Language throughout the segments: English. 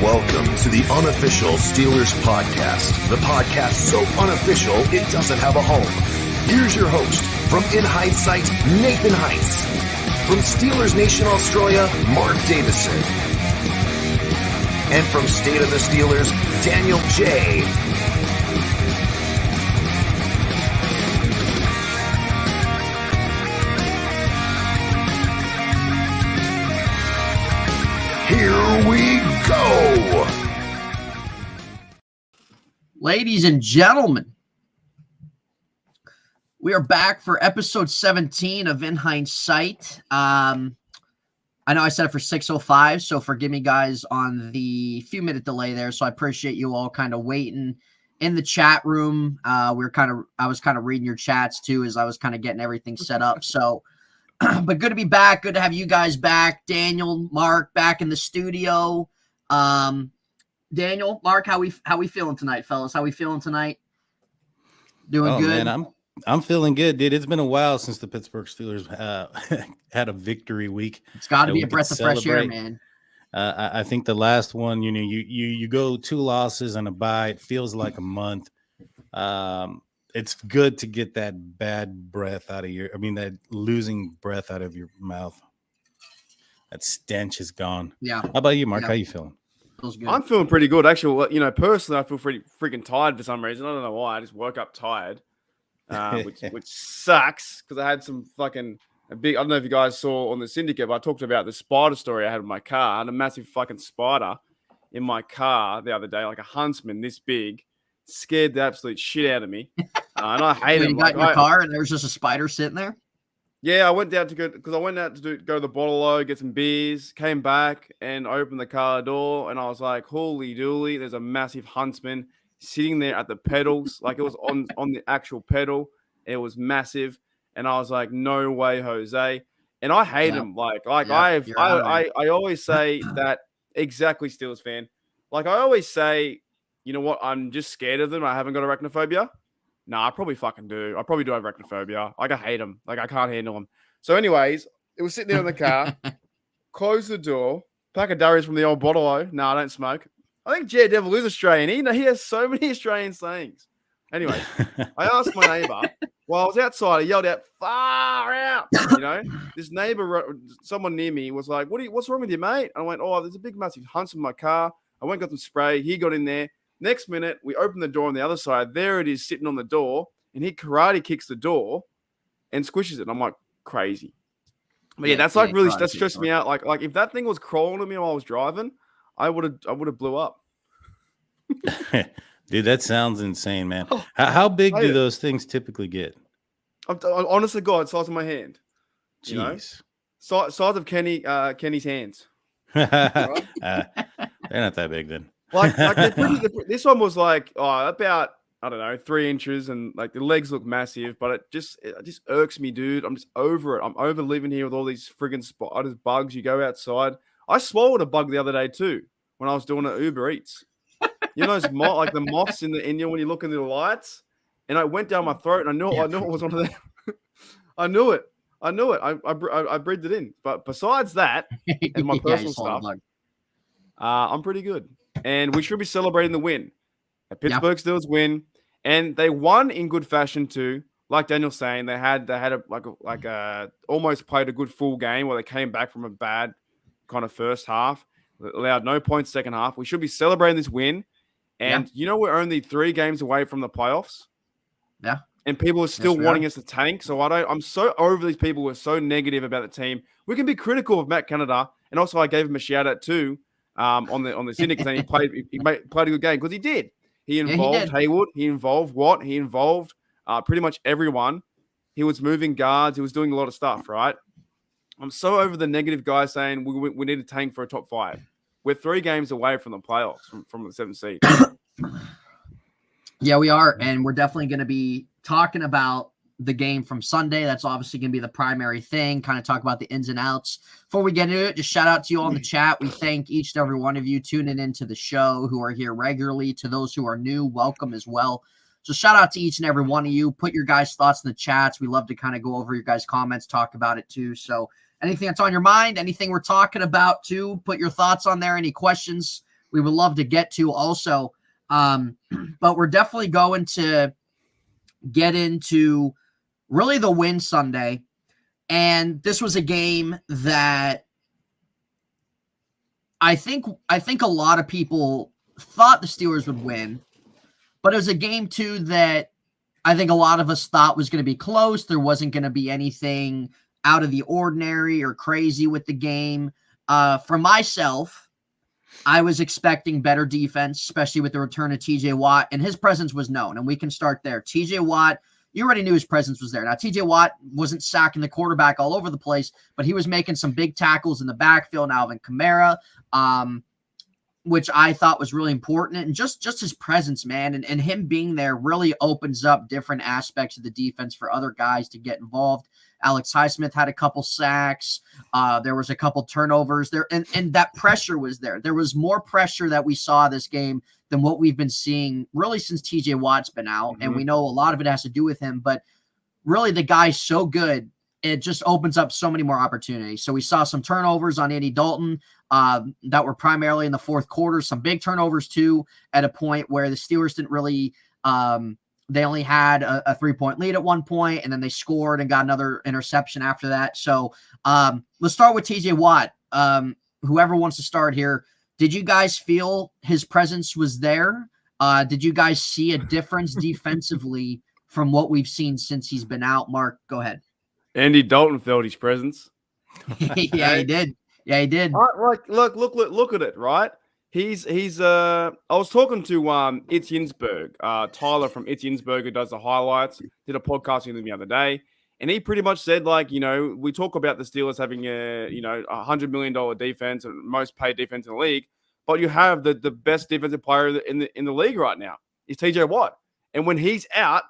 Welcome to the Unofficial Steelers Podcast, the podcast so unofficial it doesn't have a home. Here's your host, from In Hindsight, Nathan Heitz. From Steelers Nation Australia, Mark Davison. And from State of the Steelers, Daniel J. Here we go. Ladies and gentlemen, we are back for episode 17 of In Hindsight. I know I said it for 6:05, so forgive me, guys, on the few-minute delay there. So I appreciate you all kind of waiting in the chat room. I was kind of reading your chats too as I was kind of getting everything set up. So. But good to be back. Good to have you guys back. Daniel, Mark, back in the studio. Daniel, Mark, how we feeling tonight, fellas? How we feeling tonight? Doing good? Man, I'm feeling good, dude. It's been a while since the Pittsburgh Steelers had a victory week. It's got to be a breath of fresh air, man. I think the last one, you go 2 losses and a bye. It feels like a month. It's good to get that bad breath out of that losing breath out of your mouth. That stench is gone. Yeah. How about you, Mark? How you feeling? Feels good. I'm feeling pretty good. Actually, personally, I feel pretty freaking tired for some reason. I don't know why. I just woke up tired, which sucks because I had some fucking big. I don't know if you guys saw on the syndicate, but I talked about the spider story I had in my car. I had a massive fucking spider in my car the other day, like a huntsman this big. Scared the absolute shit out of me. And I hate it. You got in your car and there was just a spider sitting there? Yeah, I went out to go to the bottle-o, get some beers, came back and opened the car door, and I was like, holy dooly, there's a massive huntsman sitting there at the pedals. Like it was on the actual pedal. It was massive. And I was like, no way, Jose. And I hate him. I always say that exactly, Steelers fan. Like I always say, you know what? I'm just scared of them. I haven't got arachnophobia. No, I probably fucking do. I probably do have arachnophobia. Like, I hate them. Like, I can't handle them. So, anyways, it was sitting there in the car. Close the door. Pack of durries from the old bottle-o. No, I don't smoke. I think Jared Devil is Australian. He has so many Australian sayings. Anyway, I asked my neighbour. While I was outside, I yelled out, far out. This neighbour, someone near me was like, what's wrong with you, mate? And I went, oh, there's a big, massive hunts in my car. I went and got some spray. He got in there. Next minute, we open the door on the other side. There it is sitting on the door, and he karate kicks the door and squishes it. And I'm like, crazy. But yeah, that stressed me out. Like if that thing was crawling at me while I was driving, I would have blew up. Dude, that sounds insane, man. How big do those things typically get? Honestly, God, size of my hand. Jeez. Size of Kenny's hands. They're not that big then. Like this one was like about, I don't know, 3 inches, and like the legs look massive, but it just irks me, dude. I'm just over it. I'm over living here with all these friggin' spiders, bugs. You go outside. I swallowed a bug the other day too when I was doing an Uber Eats. You know those like the moths in India when you look in the lights, and I went down my throat, and I knew it was one of them. I knew it. I breathed it in. But besides that, and my personal stuff, I'm pretty good. And we should be celebrating the win. A Pittsburgh Steelers win, and they won in good fashion too. Like Daniel's saying, they had almost played a good full game where they came back from a bad kind of first half, allowed no points second half. We should be celebrating this win, and we're only 3 games away from the playoffs. Yeah, and people are still wanting us to tank. So I'm so over these people who are so negative about the team. We can be critical of Matt Canada, and also I gave him a shout out too. On the Cynics, and he played a good game because he did. He involved Haywood. He involved Watt. He involved pretty much everyone. He was moving guards. He was doing a lot of stuff, right? I'm so over the negative guys saying we need to tank for a top 5. We're 3 games away from the playoffs, from the 7th seed. Yeah, we are, and we're definitely going to be talking about the game from Sunday. That's obviously going to be the primary thing, kind of talk about the ins and outs. Before we get into it, just shout out to you all in the chat. We thank each and every one of you tuning into the show who are here regularly. To those who are new, welcome as well. So shout out to each and every one of you. Put your guys' thoughts in the chats. We love to kind of go over your guys' comments, talk about it too. So anything that's on your mind, anything we're talking about too, put your thoughts on there. Any questions, we would love to get to also. But we're definitely going to get into really the win Sunday. And this was a game that I think a lot of people thought the Steelers would win, but it was a game too that I think a lot of us thought was going to be close. There wasn't going to be anything out of the ordinary or crazy with the game. For myself, I was expecting better defense, especially with the return of TJ Watt, and his presence was known, and we can start there. TJ Watt, you already knew his presence was there. Now, TJ Watt wasn't sacking the quarterback all over the place, but he was making some big tackles in the backfield, and Alvin Kamara, which I thought was really important. And just his presence, man, and him being there really opens up different aspects of the defense for other guys to get involved. Alex Highsmith had a couple sacks. There was a couple turnovers there, and that pressure was there. There was more pressure that we saw this game than what we've been seeing really since TJ Watt's been out. And we know a lot of it has to do with him, but really the guy's so good. It just opens up so many more opportunities. So we saw some turnovers on Andy Dalton that were primarily in the fourth quarter, some big turnovers too, at a point where the Steelers didn't really, they only had a 3-point lead at one point, and then they scored and got another interception after that. So let's start with TJ Watt. Whoever wants to start here, did you guys feel his presence was there? Did you guys see a difference defensively from what we've seen since he's been out? Mark, go ahead. Andy Dalton felt his presence. Yeah, he did. Yeah, he did. Like, look at it, right? He's I was talking to Itz Yinsberg, Tyler from Itz Yinsberg, who does the highlights, did a podcast with him the other day, and he pretty much said, like, you know, we talk about the Steelers having $100 million defense and most paid defense in the league, but you have the best defensive player in the league right now is TJ Watt. And when he's out,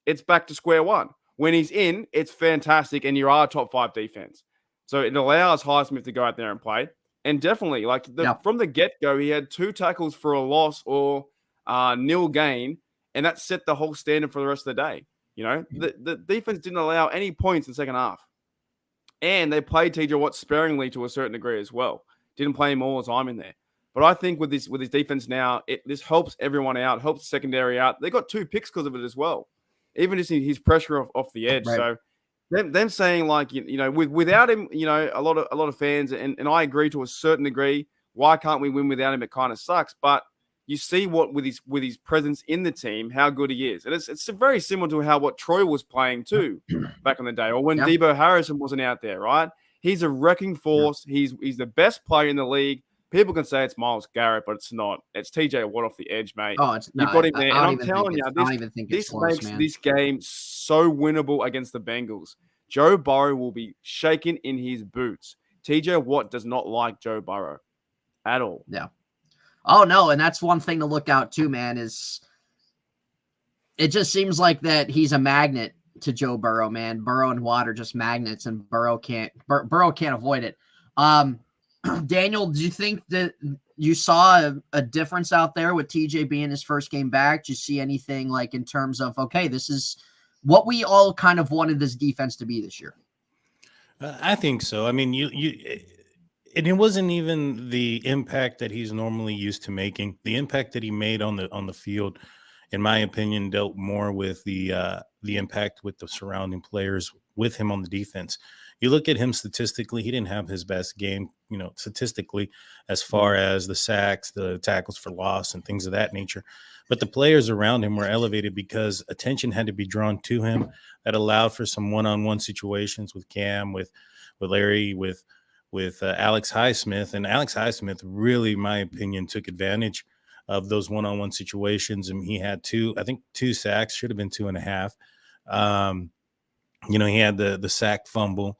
it's back to square one. When he's in, it's fantastic, and you are a top 5 defense. So it allows Highsmith to go out there and play. And definitely, like from the get-go, he had 2 tackles for a loss or nil gain, and that set the whole standard for the rest of the day. You know, the defense didn't allow any points in the second half. And they played TJ Watt sparingly to a certain degree as well. Didn't play him all the time in there. But I think with his defense now, this helps everyone out, helps the secondary out. They got 2 picks because of it as well. Even just his pressure off the edge. Right. So them saying, like, you know, without him, you know, a lot of fans, and I agree to a certain degree, why can't we win without him? It kind of sucks. But you see what with his presence in the team, how good he is. And it's very similar to what Troy was playing too back in the day, or when Debo Harrison wasn't out there, right? He's a wrecking force. He's the best player in the league. People can say it's Myles Garrett, but it's not. It's TJ Watt off the edge, mate. Oh, you've got him there. And I'm telling you, this makes this game so winnable against the Bengals. Joe Burrow will be shaking in his boots. TJ Watt does not like Joe Burrow at all. Yeah. Oh, no, and that's one thing to look out too, man, is it just seems like that he's a magnet to Joe Burrow, man. Burrow and Watt are just magnets, and Burrow can't avoid it. Daniel, do you think that you saw a difference out there with TJ being his first game back? Did you see anything like in terms of, okay, this is what we all kind of wanted this defense to be this year? I think so. I mean, and it wasn't even the impact that he's normally used to making. The impact that he made on the field, in my opinion, dealt more with the impact with the surrounding players with him on the defense. You look at him statistically, he didn't have his best game, you know, statistically, as far as the sacks, the tackles for loss, and things of that nature. But the players around him were elevated because attention had to be drawn to him. That allowed for some one-on-one situations with Cam, with Larry, with Alex Highsmith. And Alex Highsmith really, in my opinion, took advantage of those one-on-one situations. And he had 2 sacks, should have been 2.5. You know, he had the sack fumble.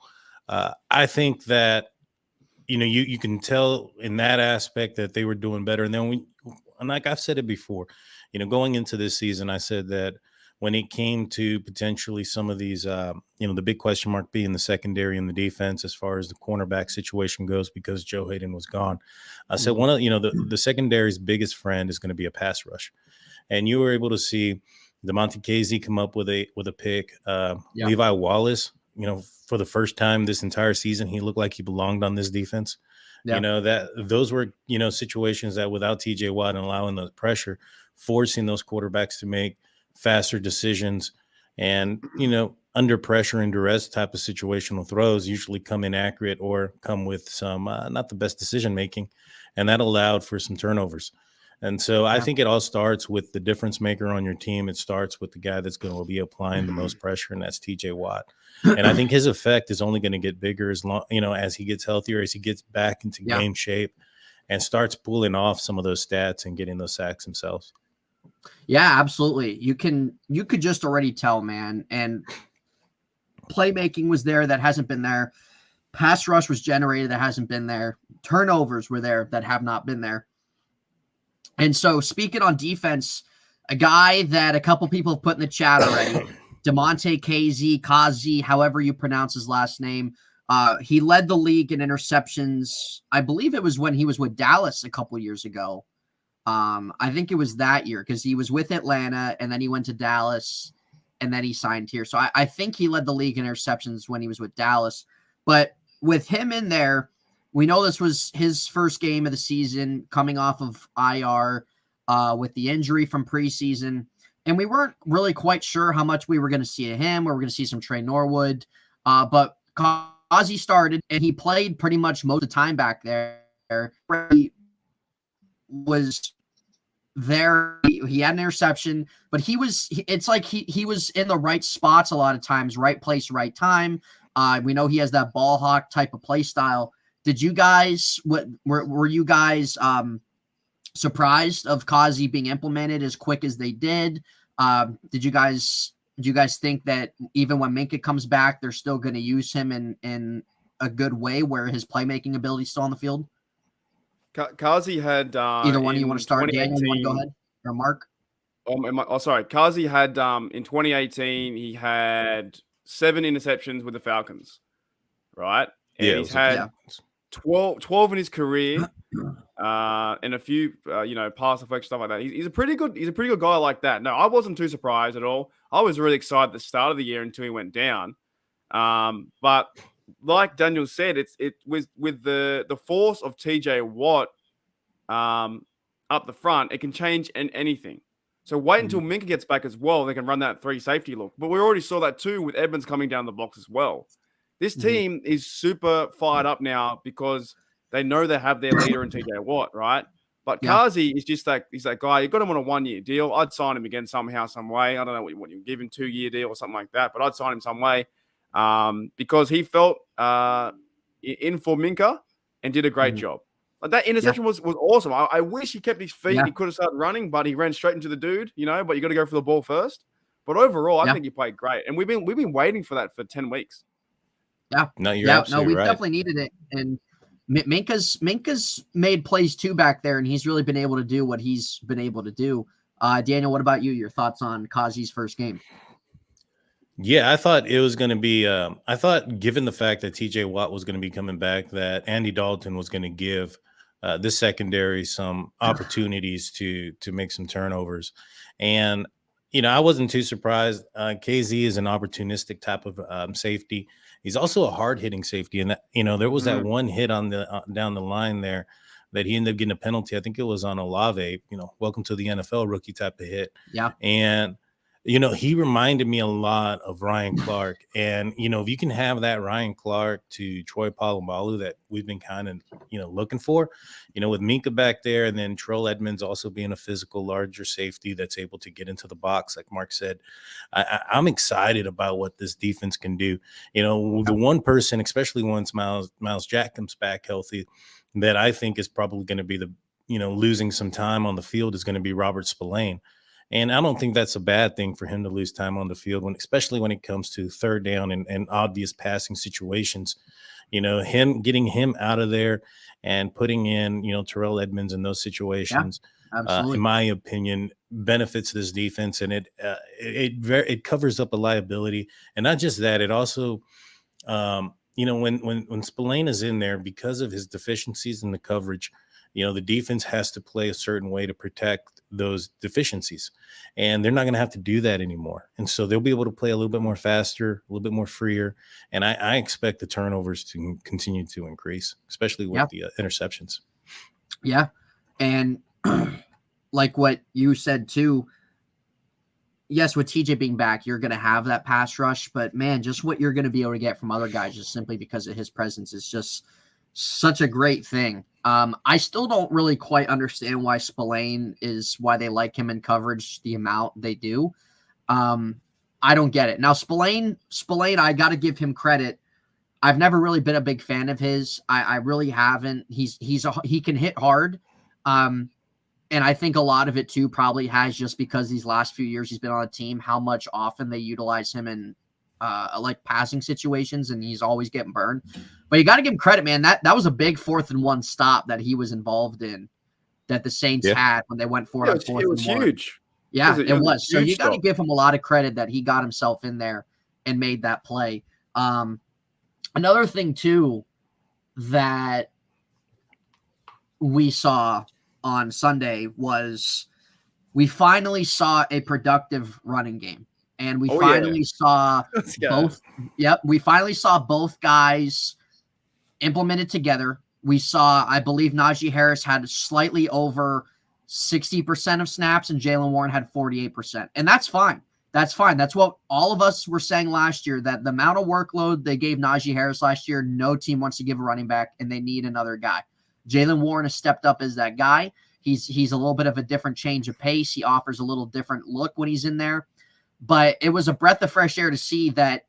I think that, you know, you can tell in that aspect that they were doing better. And then and like I've said it before, you know, going into this season, I said that when it came to potentially some of these, you know, the big question mark being the secondary and the defense as far as the cornerback situation goes, because Joe Hayden was gone. I said one of, you know, the secondary's biggest friend is going to be a pass rush. And you were able to see DeMonte Casey come up with a pick. Levi Wallace, you know, for the first time this entire season, he looked like he belonged on this defense. You know, that those were, situations that without TJ Watt and allowing the pressure, forcing those quarterbacks to make faster decisions and, under pressure and duress type of situational throws usually come inaccurate or come with some not the best decision making. And that allowed for some turnovers. And so I think it all starts with the difference maker on your team. It starts with the guy that's going to be applying the most pressure, and that's TJ Watt. And I think his effect is only going to get bigger as long, as he gets healthier, as he gets back into game shape and starts pulling off some of those stats and getting those sacks himself. Yeah, absolutely. You could just already tell, man. And playmaking was there that hasn't been there. Pass rush was generated that hasn't been there. Turnovers were there that have not been there. And so, speaking on defense, a guy that a couple people have put in the chat already, DeMonte Kazi, however you pronounce his last name, he led the league in interceptions. I believe it was when he was with Dallas a couple years ago. I think it was that year because he was with Atlanta and then he went to Dallas and then he signed here. So I think he led the league in interceptions when he was with Dallas. But with him in there, we know this was his first game of the season coming off of IR with the injury from preseason. And we weren't really quite sure how much we were going to see of him or we're going to see some Trey Norwood. But Kazi started and he played pretty much most of the time back there. He was there. He had an interception, but it's like he was in the right spots a lot of times, right place, right time. We know he has that ball hawk type of play style. Did you guys, were you guys surprised of Kazi being implemented as quick as they did? Did you guys think that even when Minkah comes back, they're still going to use him in a good way where his playmaking ability is still on the field? Kazi had either one you want to start, Daniel? You want to go ahead, or Mark? Sorry. Kazi had in 2018 he had 7 interceptions with the Falcons, right? And he's had 12 in his career, and a few pass deflection stuff like that. He's a pretty good guy like that. No, I wasn't too surprised at all. I was really excited at the start of the year until he went down. But like Daniel said, it was with the force of TJ Watt up the front, it can change anything. So wait until Minkah gets back as well. They can run that 3 safety look. But we already saw that too with Edmonds coming down the box as well. This team is super fired up now because they know they have their leader in TJ Watt, right? But Kazi is just like, he's that guy. You got him on a 1-year deal. I'd sign him again somehow, some way. I don't know what you give him, 2-year deal or something like that, but I'd sign him some way because he felt in for Minkah and did a great job. Like that interception was awesome. I wish he kept his feet. He could have started running, but he ran straight into the dude, but you got to go for the ball first. But overall, I think he played great. And we've been waiting for that for 10 weeks. Yeah. No, you're absolutely we've right. definitely needed it. And Minkah's made plays too back there, and he's really been able to do what he's been able to do. Daniel, what about you? Your thoughts on Kazi's first game? Yeah, I thought it was going to be I thought given the fact that TJ Watt was going to be coming back, that Andy Dalton was going to give this secondary some opportunities to make some turnovers. And I wasn't too surprised. KZ is an opportunistic type of safety. He's also a hard-hitting safety, and that, there was that one hit on the down the line there that he ended up getting a penalty. I think it was on Olave. Welcome to the NFL rookie type of hit. Yeah, and he reminded me a lot of Ryan Clark. And, if you can have that Ryan Clark to Troy Polamalu that we've been kind of, looking for, with Minkah back there and then Terrell Edmonds also being a physical, larger safety that's able to get into the box, like Mark said, I'm excited about what this defense can do. The one person, especially once Miles Jack comes back healthy, that I think is probably going to be the, losing some time on the field is going to be Robert Spillane. And I don't think that's a bad thing for him to lose time on the field, especially when it comes to third down and obvious passing situations. Him getting him out of there and putting in, Terrell Edmonds in those situations, in my opinion, benefits this defense, and it covers up a liability. And not just that, it also, when Spillane is in there, because of his deficiencies in the coverage, the defense has to play a certain way to protect those deficiencies, and they're not going to have to do that anymore. And so they'll be able to play a little bit more faster, a little bit more freer. And I expect the turnovers to continue to increase, especially with the interceptions. Yeah. And like what you said too, yes, with TJ being back, you're going to have that pass rush, but man, just what you're going to be able to get from other guys just simply because of his presence is just such a great thing. I still don't really quite understand why why they like him in coverage the amount they do. I don't get it. Now, Spillane, I got to give him credit. I've never really been a big fan of his. I really haven't. He can hit hard. And I think a lot of it too probably has just because these last few years he's been on a team, how much often they utilize him in like passing situations, and he's always getting burned. But you got to give him credit, man. That was a big 4th and 1 stop that he was involved in, that the Saints had when they went for it. It was huge. Yeah, it was. So you got to give him a lot of credit that he got himself in there and made that play. Another thing too that we saw on Sunday was we finally saw a productive running game. And we finally saw both. Yep. We finally saw both guys implemented together. We saw, I believe Najee Harris had slightly over 60% of snaps and Jaylen Warren had 48%. And that's fine. That's fine. That's what all of us were saying last year, that the amount of workload they gave Najee Harris last year, no team wants to give a running back, and they need another guy. Jaylen Warren has stepped up as that guy. He's a little bit of a different change of pace. He offers a little different look when he's in there. But it was a breath of fresh air to see that,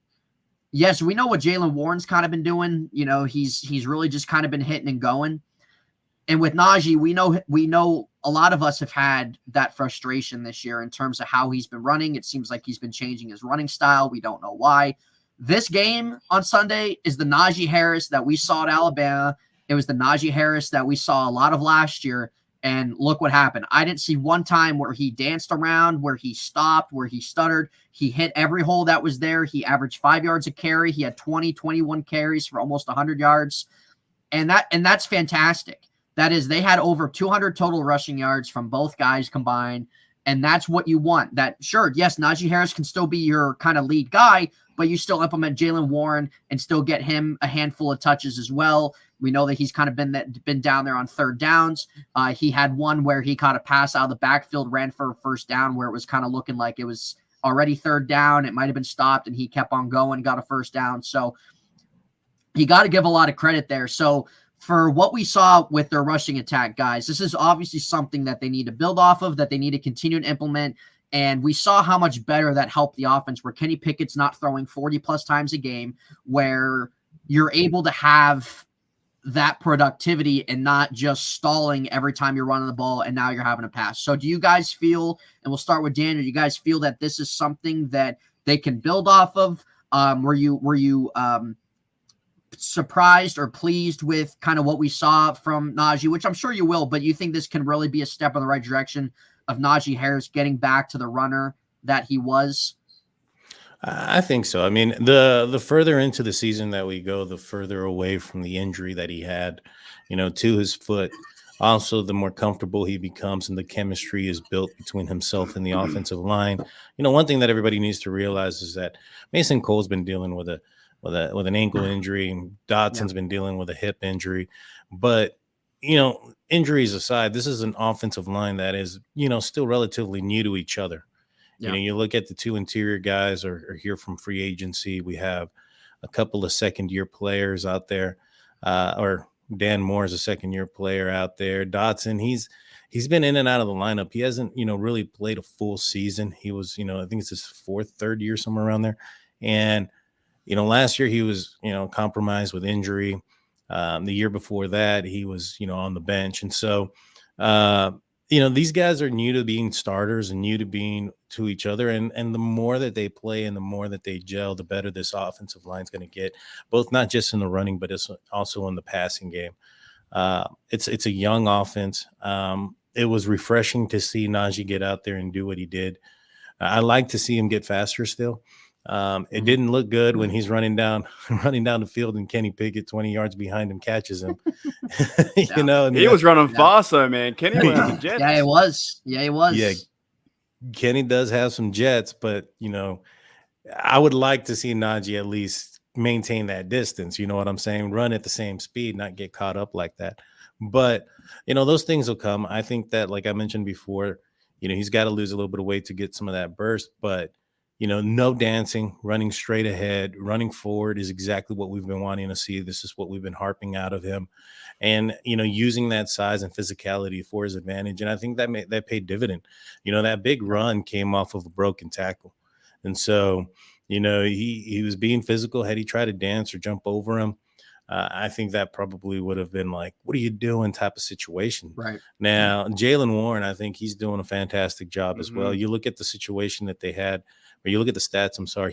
yes, we know what Jaylen Warren's kind of been doing. He's really just kind of been hitting and going. And with Najee, we know a lot of us have had that frustration this year in terms of how he's been running. It seems like he's been changing his running style. We don't know why. This game on Sunday is the Najee Harris that we saw at Alabama. It was the Najee Harris that we saw a lot of last year. And look what happened. I didn't see one time where he danced around, where he stopped, where he stuttered. He hit every hole that was there. He averaged 5 yards a carry. He had 21 carries for almost 100 yards. And that's fantastic. That is, they had over 200 total rushing yards from both guys combined. And that's what you want. That, sure, yes, Najee Harris can still be your kind of lead guy, but you still implement Jaylen Warren and still get him a handful of touches as well. We know that he's kind of been down there on 3rd downs. He had one where he caught a pass out of the backfield, ran for a 1st down, where it was kind of looking like it was already 3rd down. It might have been stopped, and he kept on going, got a 1st down. So you got to give a lot of credit there. So for what we saw with their rushing attack, guys, this is obviously something that they need to build off of, that they need to continue to implement. And we saw how much better that helped the offense, where Kenny Pickett's not throwing 40-plus times a game, where you're able to have that productivity and not just stalling every time you're running the ball and now you're having a pass. So do you guys feel, and we'll start with Daniel, do you guys feel that this is something that they can build off of? Were you surprised or pleased with kind of what we saw from Najee, which I'm sure you will, but you think this can really be a step in the right direction of Najee Harris getting back to the runner that he was? I think so. I mean, the further into the season that we go, the further away from the injury that he had, to his foot. Also, the more comfortable he becomes, and the chemistry is built between himself and the offensive line. One thing that everybody needs to realize is that Mason Cole's been dealing with an ankle injury, and Dotson's been dealing with a hip injury. But injuries aside, this is an offensive line that is still relatively new to each other. Yeah. You look at the 2 interior guys are here from free agency. We have a couple of 2nd-year players out there, or Dan Moore is a 2nd-year player out there. Dotson, he's been in and out of the lineup. He hasn't, really played a full season. He was, I think it's his 3rd year, somewhere around there. And, last year he was, compromised with injury. The year before that, he was, on the bench. And so, these guys are new to being starters and new to being to each other. And the more that they play and the more that they gel, the better this offensive line is going to get, both not just in the running, but it's also in the passing game. It's a young offense. It was refreshing to see Najee get out there and do what he did. I like to see him get faster still. It didn't look good when he's running down the field and Kenny Pickett 20 yards behind him catches him. You know, he was running fast though, man. Kenny went out the jets. Yeah, he was. Yeah, Kenny does have some jets, but you know, I would like to see Najee at least maintain that distance. You know what I'm saying? Run at the same speed, not get caught up like that. But you know, those things will come. I think that, like I mentioned before, you know, he's got to lose a little bit of weight to get some of that burst, but you know, no dancing, running straight ahead, running forward is exactly what we've been wanting to see. This is what we've been harping out of him. And, you know, using that size and physicality for his advantage. And I think that paid dividend. You know, that big run came off of a broken tackle. And so, you know, he was being physical. Had he tried to dance or jump over him, I think that probably would have been like, what are you doing type of situation. Right. Now, Jaylen Warren, I think he's doing a fantastic job as well. You look at the situation that they had, or you look at the stats, I'm sorry,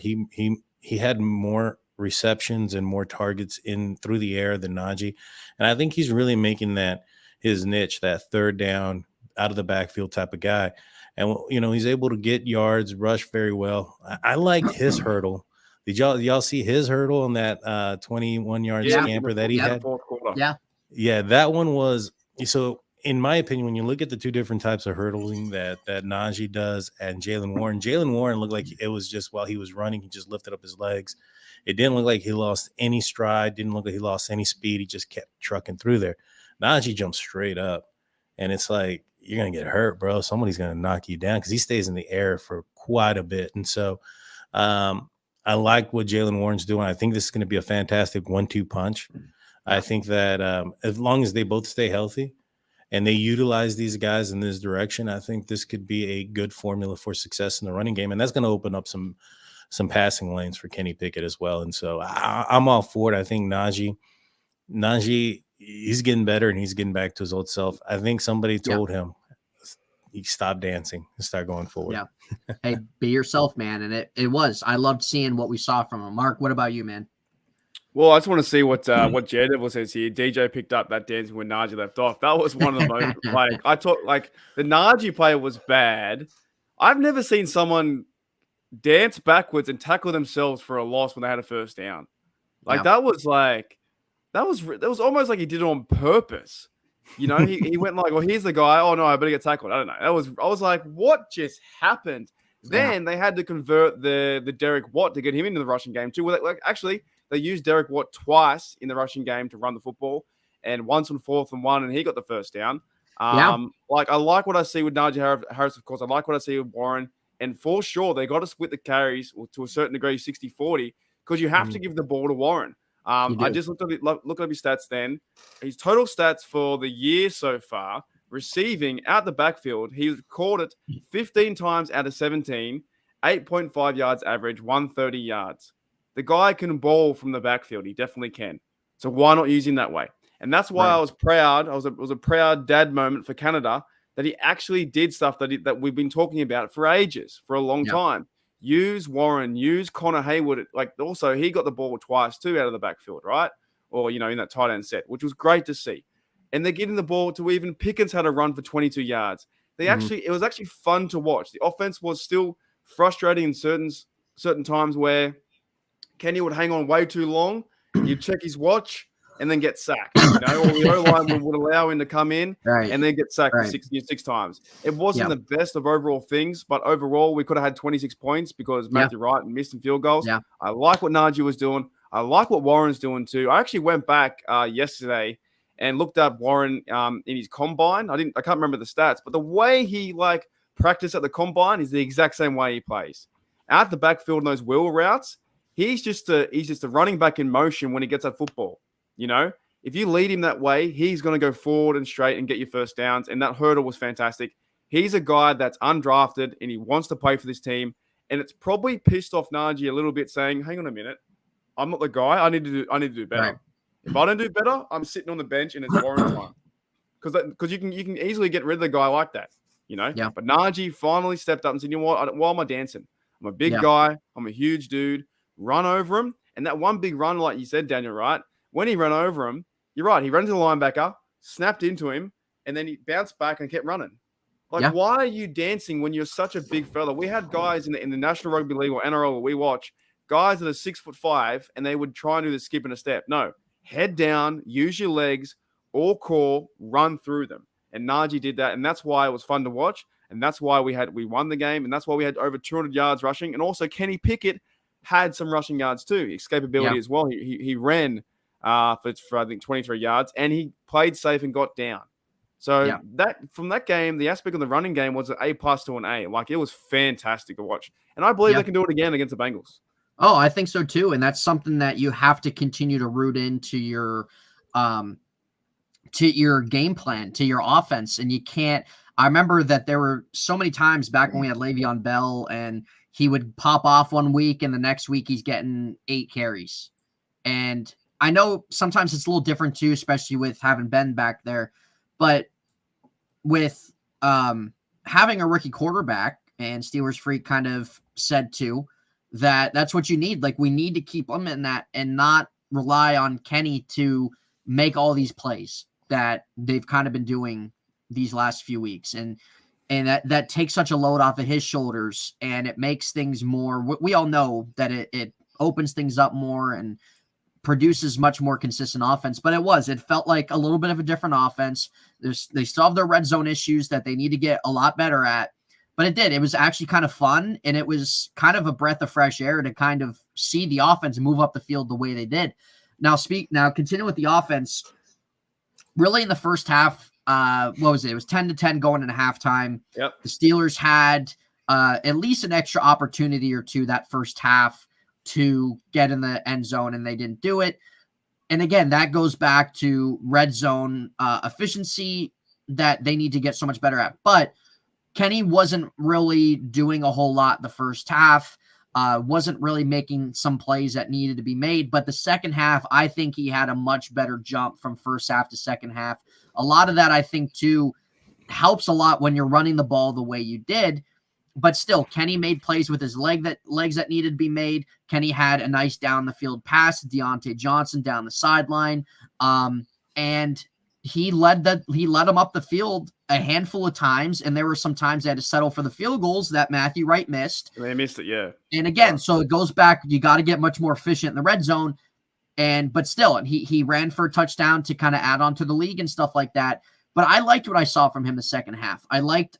he had more receptions and more targets in through the air than Najee. And I think he's really making that his niche, that third down out of the backfield type of guy. And, you know, he's able to get yards, rush very well. I liked his hurdle. Did y'all see his hurdle on that 21-yard scamper that he had? Fourth quarter. Yeah, that one was so. In my opinion, when you look at the two different types of hurdling that Najee does and Jaylen Warren looked like it was just while he was running, he just lifted up his legs. It didn't look like he lost any stride. Didn't look like he lost any speed. He just kept trucking through there. Najee jumped straight up, and it's like, you're gonna get hurt, bro. Somebody's gonna knock you down because he stays in the air for quite a bit. And so, I like what Jaylen Warren's doing. I think this is going to be a fantastic 1-2 punch. I think that as long as they both stay healthy and they utilize these guys in this direction, I think this could be a good formula for success in the running game. And that's going to open up some passing lanes for Kenny Pickett as well. And so I'm all for it. I think Najee, he's getting better and he's getting back to his old self. I think somebody told him, he stopped dancing and start going forward. Yeah. Hey, be yourself, man. And it was. I loved seeing what we saw from him. Mark, what about you, man? Well, I just want to see what Daredevil says here. DJ picked up that dancing when Najee left off. That was one of the most the Najee play was bad. I've never seen someone dance backwards and tackle themselves for a loss when they had a first down. That was almost like he did it on purpose. You know, he went like, well, here's the guy. Oh no, I better get tackled. I don't know. I was like, what just happened? Then they had to convert the Derek Watt to get him into the rushing game too. Actually, they used Derek Watt twice in the rushing game to run the football, and once on 4th and 1, and he got the first down. I like what I see with Najee Harris, of course. I like what I see with Warren, and for sure they got to split the carries to a certain degree, 60-40, because you have to give the ball to Warren. I just looked at his stats then. His total stats for the year so far, receiving out the backfield, he caught it 15 times out of 17, 8.5 yards average, 130 yards. The guy can ball from the backfield. He definitely can. So why not use him that way? And that's why I was proud. It was a proud dad moment for Canada that he actually did stuff that we've been talking about for ages, for a long time. Use Warren, use Connor Hayward. Also, he got the ball twice too out of the backfield, right? Or, you know, in that tight end set, which was great to see. And they're getting the ball to even Pickens had a run for 22 yards. It was actually fun to watch. The offense was still frustrating in certain times where Kenny would hang on way too long. You'd check his watch and then get sacked. You know, or the O-line would allow him to come in and then get sacked for six times. It wasn't the best of overall things, but overall we could have had 26 points because Matthew Wright missed some field goals. Yeah. I like what Najee was doing. I like what Warren's doing too. I actually went back yesterday and looked up Warren in his combine. I can't remember the stats, but the way he practiced at the combine is the exact same way he plays. Out the backfield in those wheel routes, he's just a running back in motion when he gets that football. You know, if you lead him that way, he's going to go forward and straight and get your first downs. And that hurdle was fantastic. He's a guy that's undrafted and he wants to play for this team. And it's probably pissed off Najee a little bit, saying, "Hang on a minute, I'm not the guy. I need to do better. Right. If I don't do better, I'm sitting on the bench and it's Warren time." Because you can easily get rid of the guy like that, you know. Yeah. But Najee finally stepped up and said, "You know what? Why am I dancing? I'm a big guy. I'm a huge dude. Run over him." And that one big run, like you said, Daniel, right? When he ran over him, you're right. He ran to the linebacker, snapped into him, and then he bounced back and kept running. Why are you dancing when you're such a big fella? We had guys in the National Rugby League or NRL that we watch guys that are 6'5" and they would try and do the skip and a step. No, head down, use your legs, all core, run through them. And Najee did that, and that's why it was fun to watch, and that's why we won the game, and that's why we had over 200 yards rushing. And also Kenny Pickett had some rushing yards too, escapability as well. He ran for I think 23 yards, and he played safe and got down. So that from that game, the aspect of the running game was an A+ to an A. Like, it was fantastic to watch, and I believe they can do it again against the Bengals. Oh, I think so too, and that's something that you have to continue to root into your game plan, to your offense, and you can't. I remember that there were so many times back when we had Le'Veon Bell, and he would pop off one week, and the next week he's getting 8 carries. And I know sometimes it's a little different too, especially with having Ben back there, but with having a rookie quarterback, and Steelers Freak kind of said too, that's what you need. Like, we need to keep limiting that and not rely on Kenny to make all these plays that they've kind of been doing these last few weeks. And that takes such a load off of his shoulders, and it makes things more, we all know that it opens things up more and produces much more consistent offense. But it felt like a little bit of a different offense. They still have their red zone issues that they need to get a lot better at. But it was actually kind of fun, and it was kind of a breath of fresh air to kind of see the offense move up the field the way they did. Now continue with the offense. Really, in the first half, what was it? It was 10-10 going into halftime. Yep. The Steelers had at least an extra opportunity or two that first half to get in the end zone, and they didn't do it. And again, that goes back to red zone efficiency that they need to get so much better at. But Kenny wasn't really doing a whole lot the first half, wasn't really making some plays that needed to be made. But the second half, I think he had a much better jump from first half to second half. A lot of that, I think, too, helps a lot when you're running the ball the way you did. But still, Kenny made plays with his legs that needed to be made. Kenny had a nice down the field pass to Deontay Johnson down the sideline. And he led them up the field a handful of times, and there were some times they had to settle for the field goals that Matthew Wright missed. They missed it, yeah. And again, so it goes back, you got to get much more efficient in the red zone. But still, he ran for a touchdown to kind of add on to the league and stuff like that. But I liked what I saw from him the second half. I liked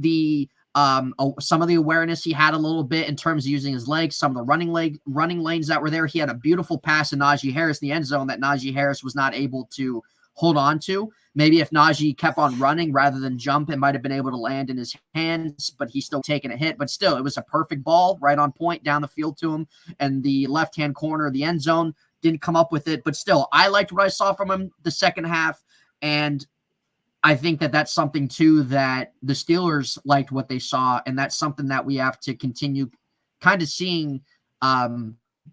the some of the awareness he had a little bit in terms of using his legs, some of the running lanes that were there. He had a beautiful pass to Najee Harris in the end zone that Najee Harris was not able to hold on to. Maybe if Najee kept on running rather than jump, it might have been able to land in his hands, but he's still taking a hit. But still, it was a perfect ball right on point down the field to him. And the left-hand corner of the end zone didn't come up with it. But still, I liked what I saw from him the second half. And I think that's something, too, that the Steelers liked what they saw. And that's something that we have to continue kind of seeing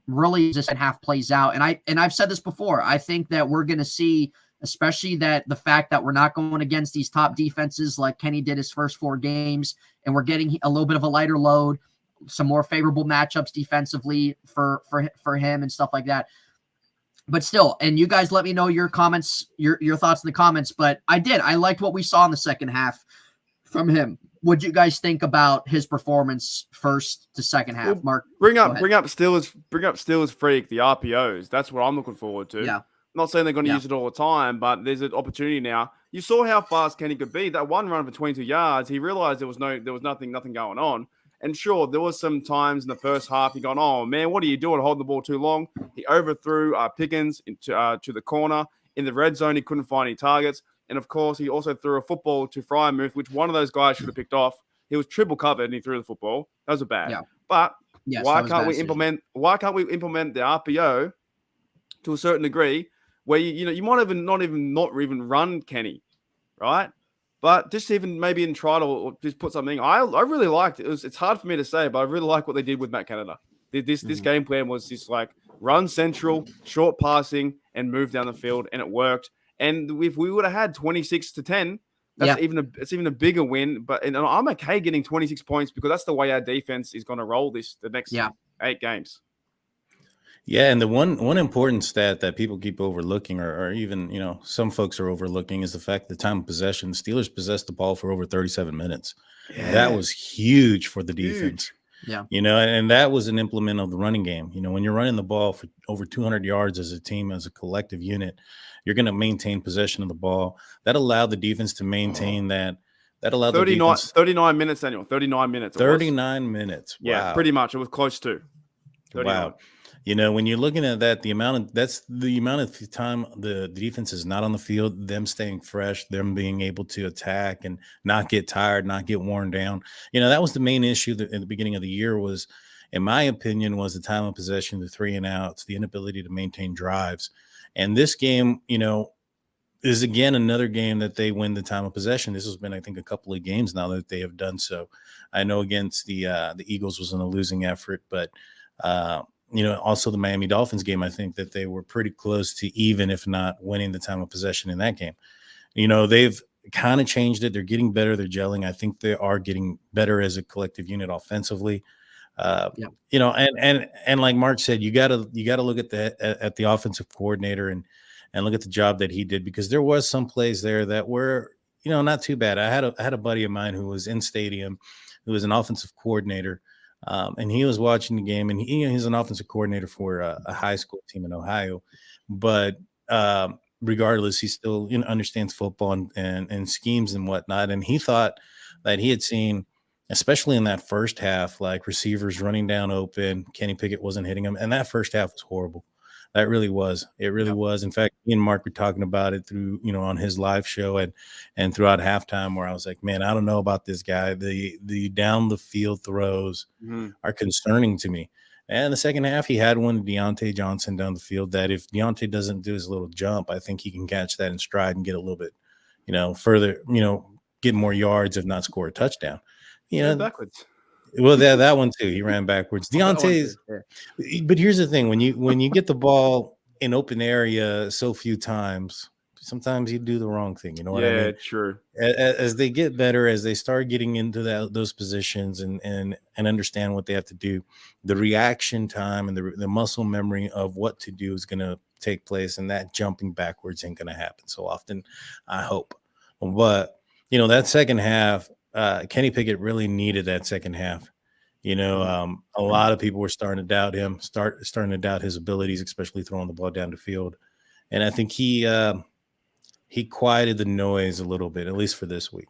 really as the second half plays out. And I've said this before. I think that we're going to see, especially that the fact that we're not going against these top defenses like Kenny did his first 4 games, and we're getting a little bit of a lighter load, some more favorable matchups defensively for him and stuff like that. But still, and you guys let me know your comments, your thoughts in the comments, but I liked what we saw in the second half from him. What'd you guys think about his performance first to second half? Well, Mark, bring up Steelers Freak, the RPOs. That's what I'm looking forward to. Yeah. I'm not saying they're going to use it all the time, but there's an opportunity now. You saw how fast Kenny could be. That one run for 22 yards, he realized there was nothing going on. And sure, there was some times in the first half he gone, oh man, what are you doing? Holding the ball too long. He overthrew Pickens to the corner. In the red zone, he couldn't find any targets. And of course, he also threw a football to Frymouth, which one of those guys should have picked off. He was triple covered and he threw the football. That was a bad. Yeah. But yes, why can't we implement the RPO to a certain degree where you might even not even run Kenny, right? But just even maybe in try to just put something. I really liked it. It's hard for me to say, but I really like what they did with Matt Canada. This game plan was just like run central, short passing, and move down the field, and it worked. And if we would have had 26-10, it's even a bigger win. But I'm okay getting 26 points because that's the way our defense is going to roll the next 8 games. Yeah, and the one important stat that people keep overlooking, or even some folks are overlooking, is the fact that the time of possession. The Steelers possessed the ball for over 37 minutes. Yeah. That was huge for the defense. Yeah. And that was an implement of the running game. When you're running the ball for over 200 yards as a team, as a collective unit, you're going to maintain possession of the ball. That allowed the defense to maintain that. That allowed the defense 39 minutes, Daniel. 39 minutes. 39 minutes. Wow. Yeah, pretty much. It was close to 39. Wow. When you're looking at that, that's the amount of time the defense is not on the field, them staying fresh, them being able to attack and not get tired, not get worn down. That was the main issue in the beginning of the year was, in my opinion, was the time of possession, the 3 and outs, the inability to maintain drives. And this game, is again another game that they win the time of possession. This has been, I think, a couple of games now that they have done so. I know against the Eagles was in a losing effort, but also the Miami Dolphins game, I think that they were pretty close to even, if not winning the time of possession in that game. They've kind of changed it. They're getting better. They're gelling. I think they are getting better as a collective unit offensively. And like Mark said, you gotta look at the offensive coordinator and look at the job that he did, because there was some plays there that were, not too bad. I had a buddy of mine who was in stadium, who was an offensive coordinator. And he was watching the game, and he's an offensive coordinator for a high school team in Ohio. But regardless, he still understands football and schemes and whatnot. And he thought that he had seen, especially in that first half, like receivers running down open. Kenny Pickett wasn't hitting them, and that first half was horrible. That really was. It really was. In fact, me and Mark were talking about it through, on his live show and throughout halftime, where I was like, man, I don't know about this guy. The down the field throws are concerning to me. And the second half, he had one, Deontay Johnson down the field, that if Deontay doesn't do his little jump, I think he can catch that in stride and get a little bit, further, get more yards, if not score a touchdown. Backwards. Well, that one too. He ran backwards. Deontay's, but here's the thing: when you get the ball in open area so few times, sometimes you do the wrong thing. You know what I mean? Yeah, true. As they get better, as they start getting into those positions and understand what they have to do, the reaction time and the muscle memory of what to do is going to take place, and that jumping backwards ain't going to happen so often. I hope, but that second half. Kenny Pickett really needed that second half. A lot of people were starting to doubt him, starting to doubt his abilities, especially throwing the ball down the field. And I think he quieted the noise a little bit, at least for this week.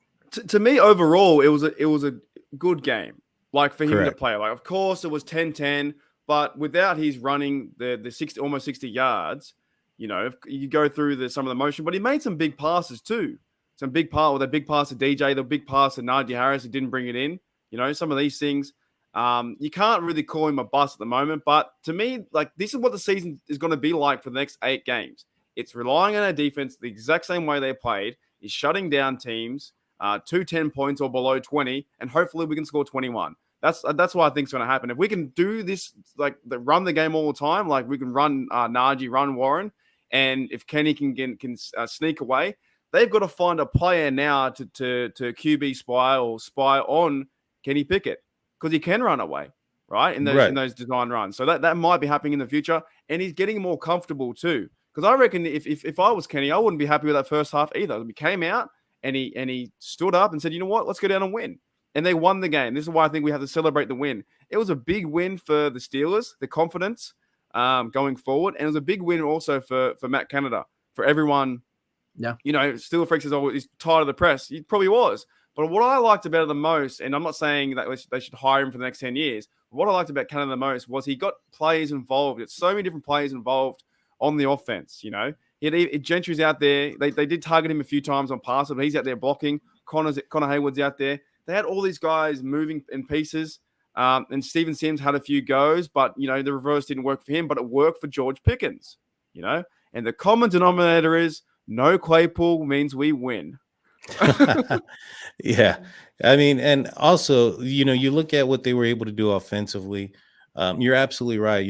To me, overall, it was a good game. Like for him Correct. to play. Like, of course, it was 10-10, but without his running the 60, almost 60 yards, if you go through some of the motion, but he made some big passes too. Some big part with a big pass to DJ, the big pass to Najee Harris, he didn't bring it in. Some of these things, you can't really call him a bust at the moment. But to me, like, this is what the season is going to be like for the next 8 games. It's relying on our defense the exact same way they played, is shutting down teams to 10 points or below 20, and hopefully we can score 21. That's what I think is going to happen. If we can do this, like run the game all the time, like we can run Najee, run Warren, and if Kenny can sneak away, they've got to find a player now to QB spy or spy on Kenny Pickett, because he can run away, right? In those design runs. So that might be happening in the future. And he's getting more comfortable too. Because I reckon if I was Kenny, I wouldn't be happy with that first half either. He came out and he stood up and said, you know what, let's go down and win. And they won the game. This is why I think we have to celebrate the win. It was a big win for the Steelers, the confidence going forward. And it was a big win also for Matt Canada, for everyone. Yeah. Steelers Freaks is always tired of the press. He probably was. But what I liked about it the most, and I'm not saying that they should hire him for the next 10 years, but what I liked about Canada the most was he got players involved. It's so many different players involved on the offense, Gentry's out there. They did target him a few times on passes, but he's out there blocking. Connor Hayward's out there. They had all these guys moving in pieces. And Steven Sims had a few goes, but, the reverse didn't work for him, but it worked for George Pickens, And the common denominator is, no Claypool means we win. Yeah. I mean, and also, you look at what they were able to do offensively. You're absolutely right.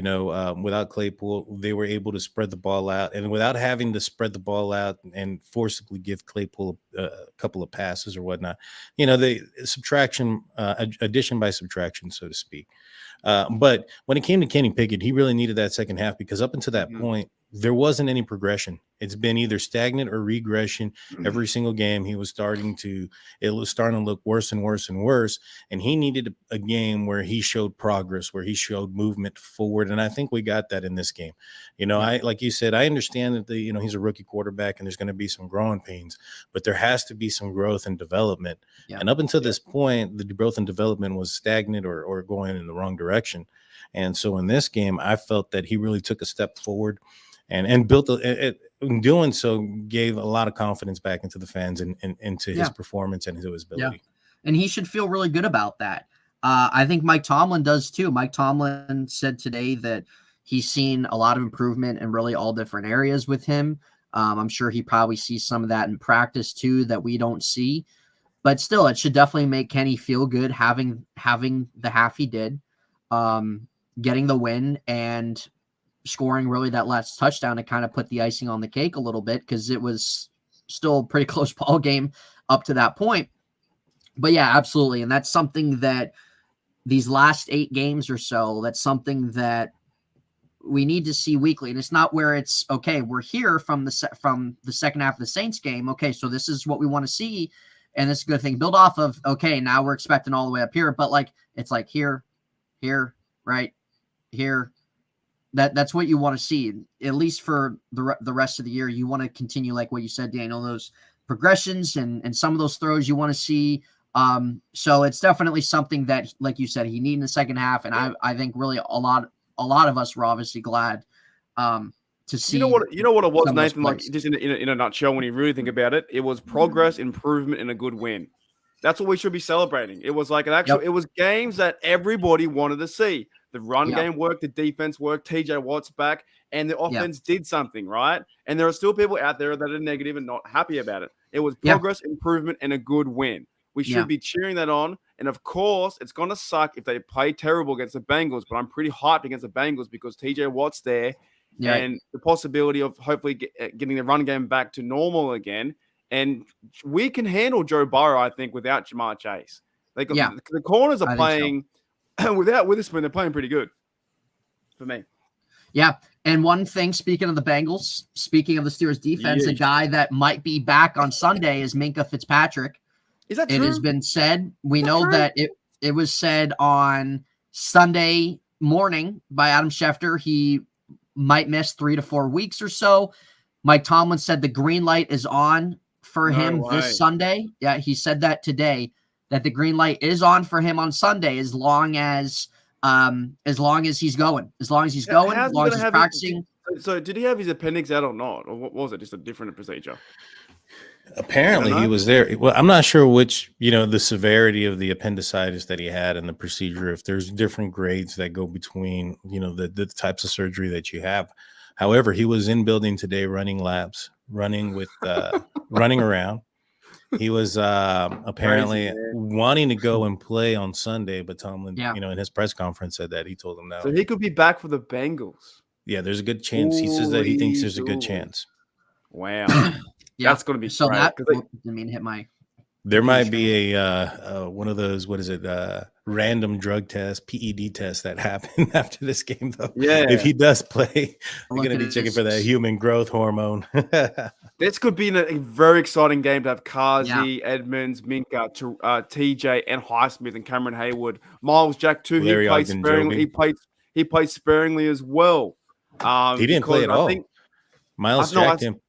Without Claypool, they were able to spread the ball out, and without having to spread the ball out and forcibly give Claypool a couple of passes or whatnot, the addition by subtraction, so to speak. But when it came to Kenny Pickett, he really needed that second half, because up until that point, there wasn't any progression. It's been either stagnant or regression every single game. It was starting to look worse and worse and worse. And he needed a game where he showed progress, where he showed movement forward. And I think we got that in this game. Like you said, I understand that he's a rookie quarterback and there's going to be some growing pains, but there has to be some growth and development. Yeah. And up until this point, the growth and development was stagnant or going in the wrong direction. And so in this game, I felt that he really took a step forward and built in doing so, gave a lot of confidence back into the fans and into his performance and into his ability. Yeah. And he should feel really good about that. I think Mike Tomlin does too. Mike Tomlin said today that he's seen a lot of improvement in really all different areas with him. I'm sure he probably sees some of that in practice too that we don't see. But still, it should definitely make Kenny feel good having the half he did, getting the win and scoring really that last touchdown to kind of put the icing on the cake a little bit, because it was still a pretty close ball game up to that point. But yeah, absolutely. And that's something that these last 8 games or so, that's something that we need to see weekly. And it's not where it's, okay, we're here from the second half of the Saints game. Okay, so this is what we want to see. And this is a good thing. Build off of, okay, now we're expecting all the way up here. But it's like here, right here. That's what you want to see, at least for the rest of the year. You want to continue, like what you said, Daniel, those progressions and some of those throws you want to see. So it's definitely something that, like you said, he needed in the second half. And I think really a lot of us were obviously glad to see. You know what it was, Nathan, like just in a nutshell, when you really think about it, it was progress, improvement, and a good win. That's what we should be celebrating. It was like it was games that everybody wanted to see. The run game worked, the defense worked, TJ Watt's back, and the offense did something, right? And there are still people out there that are negative and not happy about it. It was progress, improvement, and a good win. We should be cheering that on. And of course, it's going to suck if they play terrible against the Bengals, but I'm pretty hyped against the Bengals because TJ Watt's there and the possibility of hopefully getting the run game back to normal again. And we can handle Joe Burrow, I think, without Jamar Chase. The corners are playing without Witherspoon. They're playing pretty good for me. Yeah. And one thing, speaking of the Bengals, speaking of the Steelers defense, a guy that might be back on Sunday is Minkah Fitzpatrick. Is that true? It has been said. We know that it was said on Sunday morning by Adam Schefter. He might miss 3 to 4 weeks or so. Mike Tomlin said the green light is on for him this Sunday. Yeah, he said that today, that the green light is on for him on Sunday as long as he's going. As long as he's going, as long as he's practicing. So did he have his appendix out or not? Or what was it? Just a different procedure? Apparently he was there. Well, I'm not sure which, the severity of the appendicitis that he had and the procedure, if there's different grades that go between, the types of surgery that you have. However, he was in building today, running laps, running around. He was apparently wanting to go and play on Sunday, but Tomlin, in his press conference said that he told him no. So he could be back for the Bengals. Yeah, there's a good chance. He says that he thinks there's a good chance. Wow. That's going to be so great, that didn't hit my. There might be a one of those, what is it, random drug test, PED test that happened after this game, though. Yeah. If he does play, we're going to be checking for that human growth hormone. This could be a very exciting game to have Kazi, Edmonds, Minkah, TJ, and Highsmith and Cameron Hayward. Miles Jack, too. He played sparingly. He played sparingly as well. He didn't play at all. Miles Jack didn't.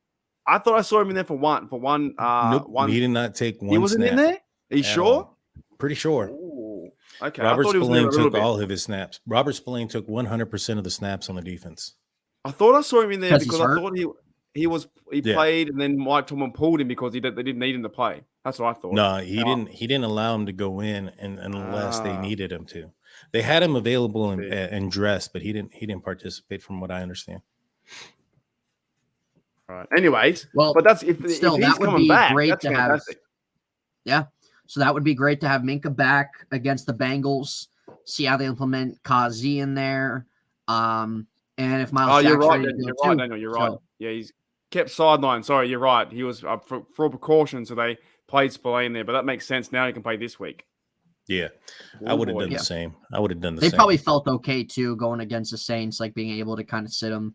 I thought I saw him in there for one. Nope, he did not take one. He wasn't snap in there? Are you sure? Pretty sure. Ooh, okay. Robert Spillane took all of his snaps. Robert Spillane took 100% of the snaps on the defense. I thought I saw him in there because I thought he played, and then Mike Tomlin pulled him because they didn't need him to play. That's what I thought. No, he didn't. He didn't allow him to go in unless they needed him to. They had him available and dressed, but he didn't participate, from what I understand. All right. Anyways, but that's if he's coming back, great that's to fantastic. Yeah. So that would be great to have Minkah back against the Bengals. See how they implement Kazi in there. And if Miles Jack's you're right. ready to You're go right, too. Daniel. You're right. Yeah, he's kept sidelined. Sorry, you're right. He was for precaution, so they played Spillane there. But that makes sense. Now he can play this week. Yeah, I would have done the same. I would have done the same. same. They probably felt okay too going against the Saints, like being able to kind of sit them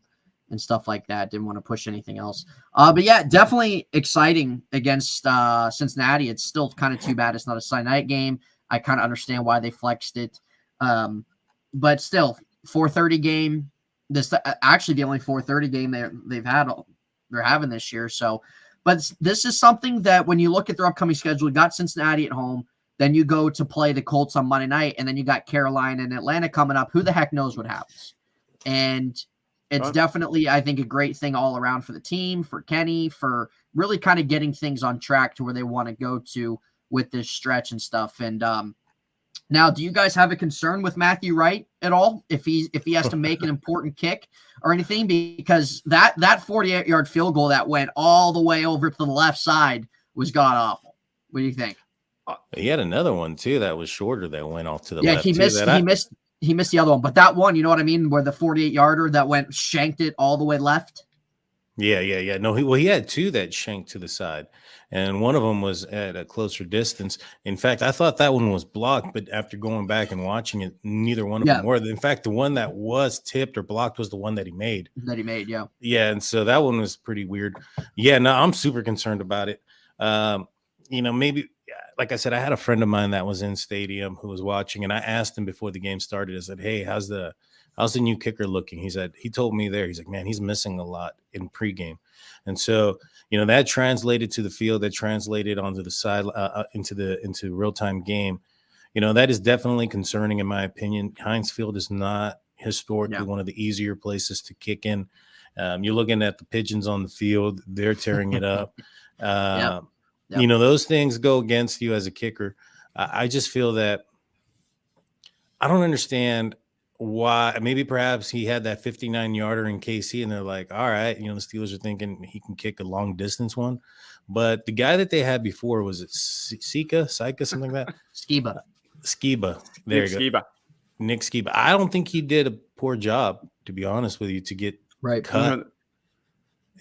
and stuff like that. Didn't want to push anything else. But yeah, definitely exciting against Cincinnati. It's still kind of too bad it's not a Sunday night game. I kind of understand why they flexed it. But still, 4:30 game. This actually the only 4:30 game they're having this year. So, but this is something that when you look at their upcoming schedule, you got Cincinnati at home, then you go to play the Colts on Monday night, and then you got Carolina and Atlanta coming up. Who the heck knows what happens? And it's definitely, I think, a great thing all around for the team, for Kenny, for really kind of getting things on track to where they want to go to with this stretch and stuff. And now, do you guys have a concern with Matthew Wright at all if he has to make an important kick or anything? Because that 48-yard field goal that went all the way over to the left side was god awful. What do you think? He had another one too that was shorter that went off to the left. He missed the other one, but that one, you know what I mean, where the 48-yarder that went shanked it all the way left. Yeah. No, he had two that shanked to the side, and one of them was at a closer distance. In fact, I thought that one was blocked, but after going back and watching it, neither one of them were. In fact, the one that was tipped or blocked was the one that he made. Yeah. Yeah, and so that one was pretty weird. Yeah, no, I'm super concerned about it. Maybe, like I said, I had a friend of mine that was in stadium who was watching, and I asked him before the game started. I said, "Hey, how's the new kicker looking?" He told me there, he's like, "Man, he's missing a lot in pregame." And so, that translated to the field, that translated onto the side, into real-time game. That is definitely concerning in my opinion. Heinz Field is not historically one of the easier places to kick in. You're looking at the pigeons on the field, they're tearing it up. Those things go against you as a kicker. I just feel that I don't understand why. Maybe perhaps he had that 59-yarder in KC, and they're like, all right, the Steelers are thinking he can kick a long distance one. But the guy that they had before, was it Sika, something like that? Skiba. There you go. Nick Skiba. I don't think he did a poor job, to be honest with you, to get cut.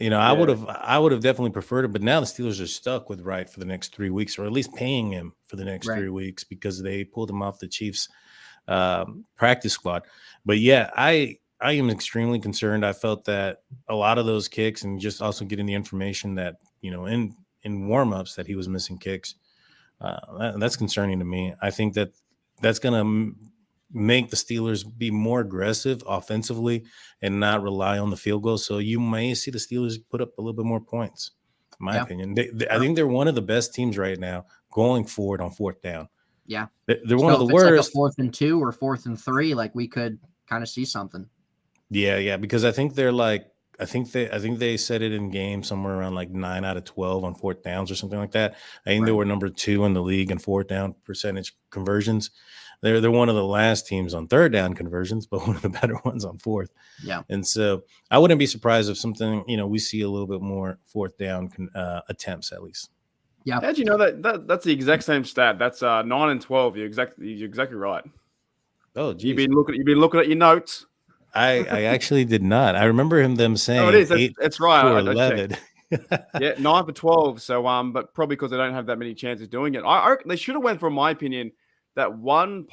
I would have definitely preferred it, but now the Steelers are stuck with Wright for the next 3 weeks, or at least paying him for the next 3 weeks, because they pulled him off the Chiefs practice squad. But yeah, I am extremely concerned. I felt that a lot of those kicks, and just also getting the information that in warmups that he was missing kicks, that's concerning to me. I think that's going to make the Steelers be more aggressive offensively and not rely on the field goal. So you may see the Steelers put up a little bit more points, in my opinion. I think they're one of the best teams right now going forward on fourth down. Yeah. They're one of the worst. Like a 4th and 2 or 4th and 3, like we could kind of see something. Yeah, because I think they're like, I think they said it in game somewhere around like 9 out of 12 on fourth downs or something like that. I think they were number 2 in the league in fourth down percentage conversions. They're one of the last teams on third down conversions, but one of the better ones on fourth. Yeah. And so I wouldn't be surprised if something, we see a little bit more fourth down attempts at least. Yeah. How'd you know that's the exact same stat? That's 9 and 12. You're exactly right. Oh, geez. You've been looking at your notes. I actually did not. I remember them saying, "Oh, it is. That's right. For 11." Yeah, 9 for 12. So, but probably because they don't have that many chances doing it. I they should have went, for my opinion, that one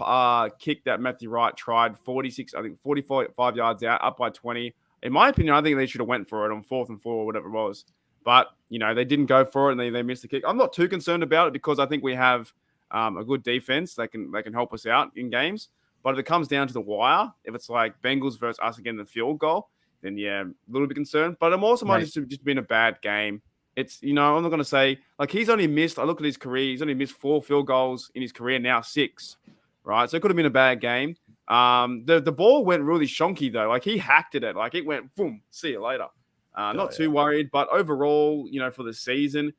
kick that Matthew Wright tried, 45 yards out, up by 20. In my opinion, I think they should have went for it on 4th and 4 or whatever it was. But they didn't go for it, and they missed the kick. I'm not too concerned about it, because I think we have a good defense that can help us out in games. But if it comes down to the wire, if it's like Bengals versus us again in the field goal, then yeah, a little bit concerned. But I'm also might just been a bad game. It's, I'm not going to say, like, he's only missed, I look at his career, he's only missed 4 field goals in his career, now 6, right? So it could have been a bad game. The ball went really shonky, though. Like, he hacked it. Like, it went, boom, see you later. Not too worried. But overall, for the season,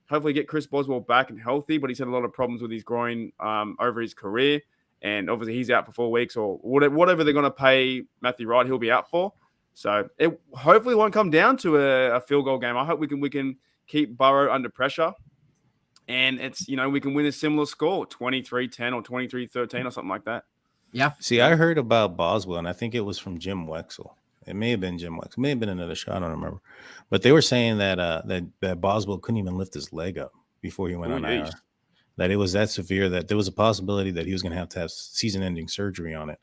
hopefully get Chris Boswell back and healthy. But he's had a lot of problems with his groin over his career. And obviously he's out for 4 weeks, or whatever they're going to pay Matthew Wright, he'll be out for. So it hopefully won't come down to a field goal game. I hope we can keep Burrow under pressure, and it's we can win a similar score, 23-10 or 23-13 or something like that. Yeah. See, I heard about Boswell, and I think it was from Jim Wexell. It may have been Jim Wexell, may have been another show, I don't remember. But they were saying that that Boswell couldn't even lift his leg up before he went on IR. That it was that severe that there was a possibility that he was going to have season-ending surgery on it.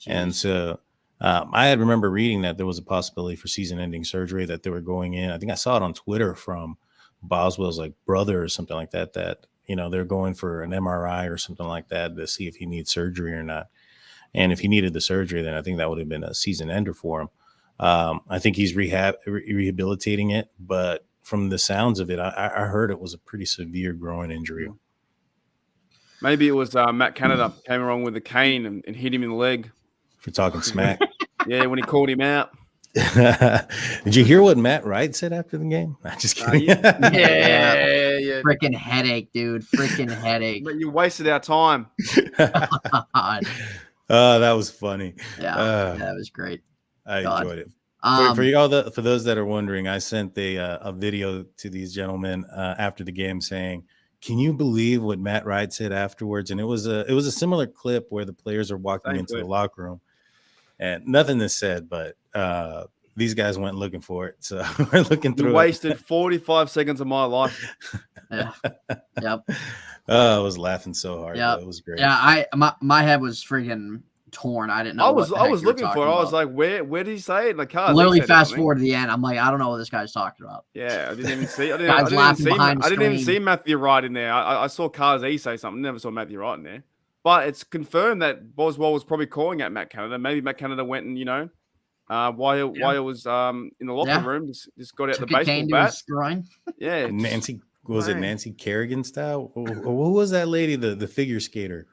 Jeez. And so I had remember reading that there was a possibility for season-ending surgery that they were going in. I think I saw it on Twitter from Boswell's like brother or something like that. That they're going for an MRI or something like that to see if he needs surgery or not. And if he needed the surgery, then I think that would have been a season ender for him. I think he's rehabilitating it, but from the sounds of it, I heard it was a pretty severe groin injury. Maybe it was Matt Canada came along with a cane and hit him in the leg. For talking smack. Yeah, when he called him out. Did you hear what Matt Wright said after the game? I'm just kidding. Yeah. Freaking headache, dude. Freaking headache. But you wasted our time. God. Oh, that was funny. Yeah, that was great. I enjoyed it. For those that are wondering, I sent a video to these gentlemen after the game saying, "Can you believe what Matt Wright said afterwards?" And it was a similar clip where the players are walking into the locker room, and nothing is said, but these guys went looking for it. So we're looking through. You wasted 45 seconds of my life. Yeah. Yep. I was laughing so hard. Yeah, it was great. Yeah, my head was freaking torn. I didn't know. I was looking for it. I was like, where did he say it? Like, literally fast forward to the end. I'm like, I don't know what this guy's talking about. Yeah, I didn't even see. I didn't even see Matthew Wright in there. I saw Kazi say something. Never saw Matthew Wright in there. But it's confirmed that Boswell was probably calling at Matt Canada. Maybe Matt Canada went and while he was in the locker room, just got out the baseball bat. Yeah, Nancy Kerrigan style? Who was that lady? The figure skater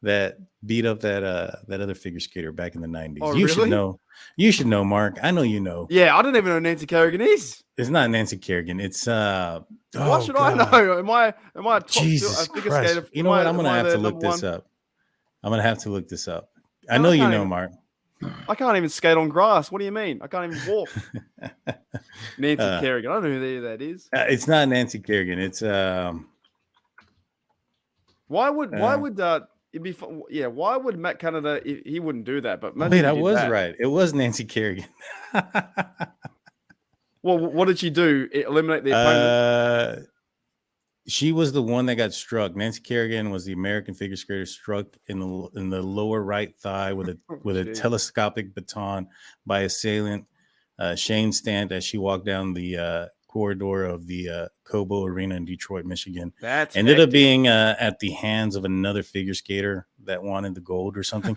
that beat up that other figure skater back in the 90s. Oh, you really? should know. You should know, Mark. I know you know. Yeah, I don't even know who Nancy Kerrigan is. It's not Nancy Kerrigan. It's what should I know? Am I a top Jesus figure Christ. skater? You know what? I'm gonna have to look this up. I'm gonna have to look this up. I know you know, Mark. I can't even skate on grass. What do you mean? I can't even walk. Nancy Kerrigan. I don't know who that is. It's not Nancy Kerrigan. It's why would it'd be why would Matt Canada he wouldn't do that? But wait, I was right. It was Nancy Kerrigan. Well, what did she do? Eliminate the opponent? She was the one that got struck. Nancy Kerrigan was the American figure skater struck in the lower right thigh with a telescopic baton by assailant Shane Stant as she walked down the corridor of the Cobo Arena in Detroit, Michigan. That's ended up being at the hands of another figure skater that wanted the gold or something.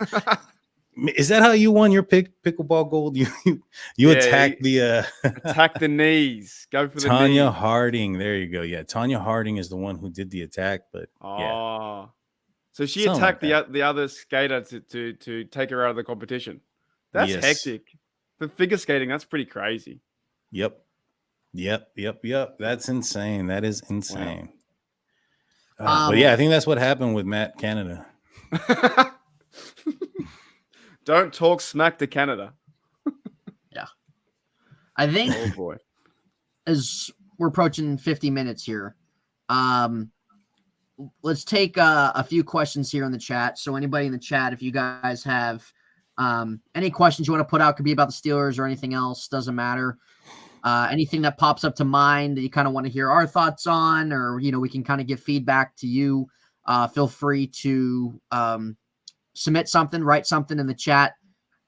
Is that how you won your pickleball gold? You attacked attack the knees. Go for the Tanya Harding. There you go. Yeah, Tanya Harding is the one who did the attack, but so she attacked the other skater to take her out of the competition. That's hectic. For figure skating, that's pretty crazy. Yep. That's insane. That is insane. Wow. But yeah, I think that's what happened with Matt Canada. Don't talk smack to Canada. Yeah. I think oh boy. As we're approaching 50 minutes here, let's take a few questions here in the chat. So anybody in the chat, if you guys have any questions you want to put out, could be about the Steelers or anything else, doesn't matter. Anything that pops up to mind that you kind of want to hear our thoughts on, or, we can kind of give feedback to you. Feel free to submit something, write something in the chat.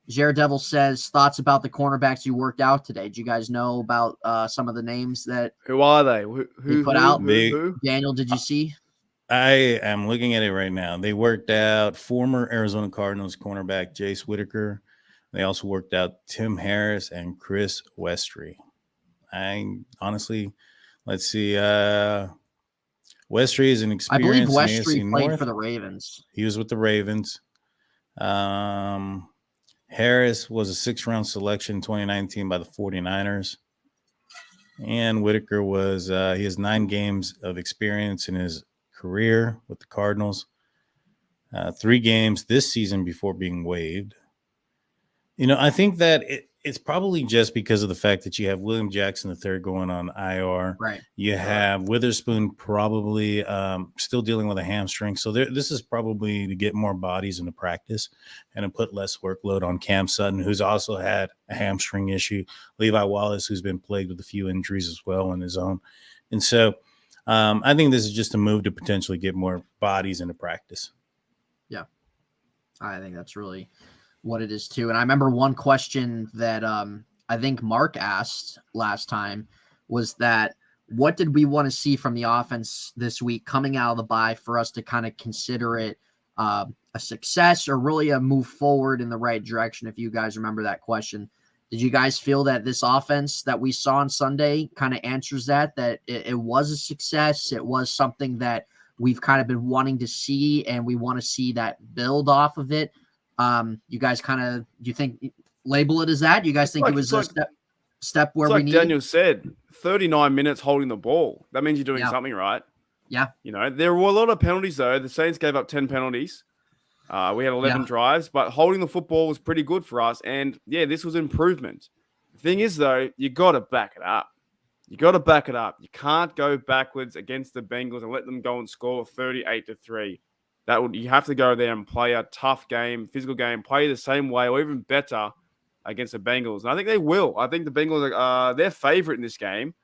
Jared Devil says, thoughts about the cornerbacks you worked out today. Do you guys know about some of the names that who are they? Who put out? Who? Daniel, did you see? I am looking at it right now. They worked out former Arizona Cardinals cornerback Jace Whitaker. They also worked out Tim Harris and Chris Westry. Let's see. Westry is an experienced. I believe Westry AFC played North. for the Ravens. He was with the Ravens. Harris was a 6th-round selection in 2019 by the 49ers. And Whitaker he has 9 games of experience in his career with the Cardinals. 3 games this season before being waived. I think that it's probably just because of the fact that you have William Jackson III going on IR. Right. You have Witherspoon probably still dealing with a hamstring. So this is probably to get more bodies into practice and to put less workload on Cam Sutton, who's also had a hamstring issue. Levi Wallace, who's been plagued with a few injuries as well on his own. And so I think this is just a move to potentially get more bodies into practice. Yeah. I think that's really what it is too. And I remember one question that I think Mark asked last time was that what did we want to see from the offense this week coming out of the bye for us to kind of consider it a success or really a move forward in the right direction? If you guys remember that question, did you guys feel that this offense that we saw on Sunday kind of answers that it was a success? It was something that we've kind of been wanting to see, and we want to see that build off of it. You guys kind of, do you think, label it as that? You guys think it was a step where we need? Daniel said, 39 minutes holding the ball. That means you're doing something right. Yeah. You know, there were a lot of penalties, though. The Saints gave up 10 penalties. We had 11 drives, but holding the football was pretty good for us. And, yeah, this was improvement. The thing is, though, you got to back it up. You can't go backwards against the Bengals and let them go and score 38-3. You have to go there and play a tough game, physical game, play the same way or even better against the Bengals. And I think they will. I think the Bengals are their favorite in this game.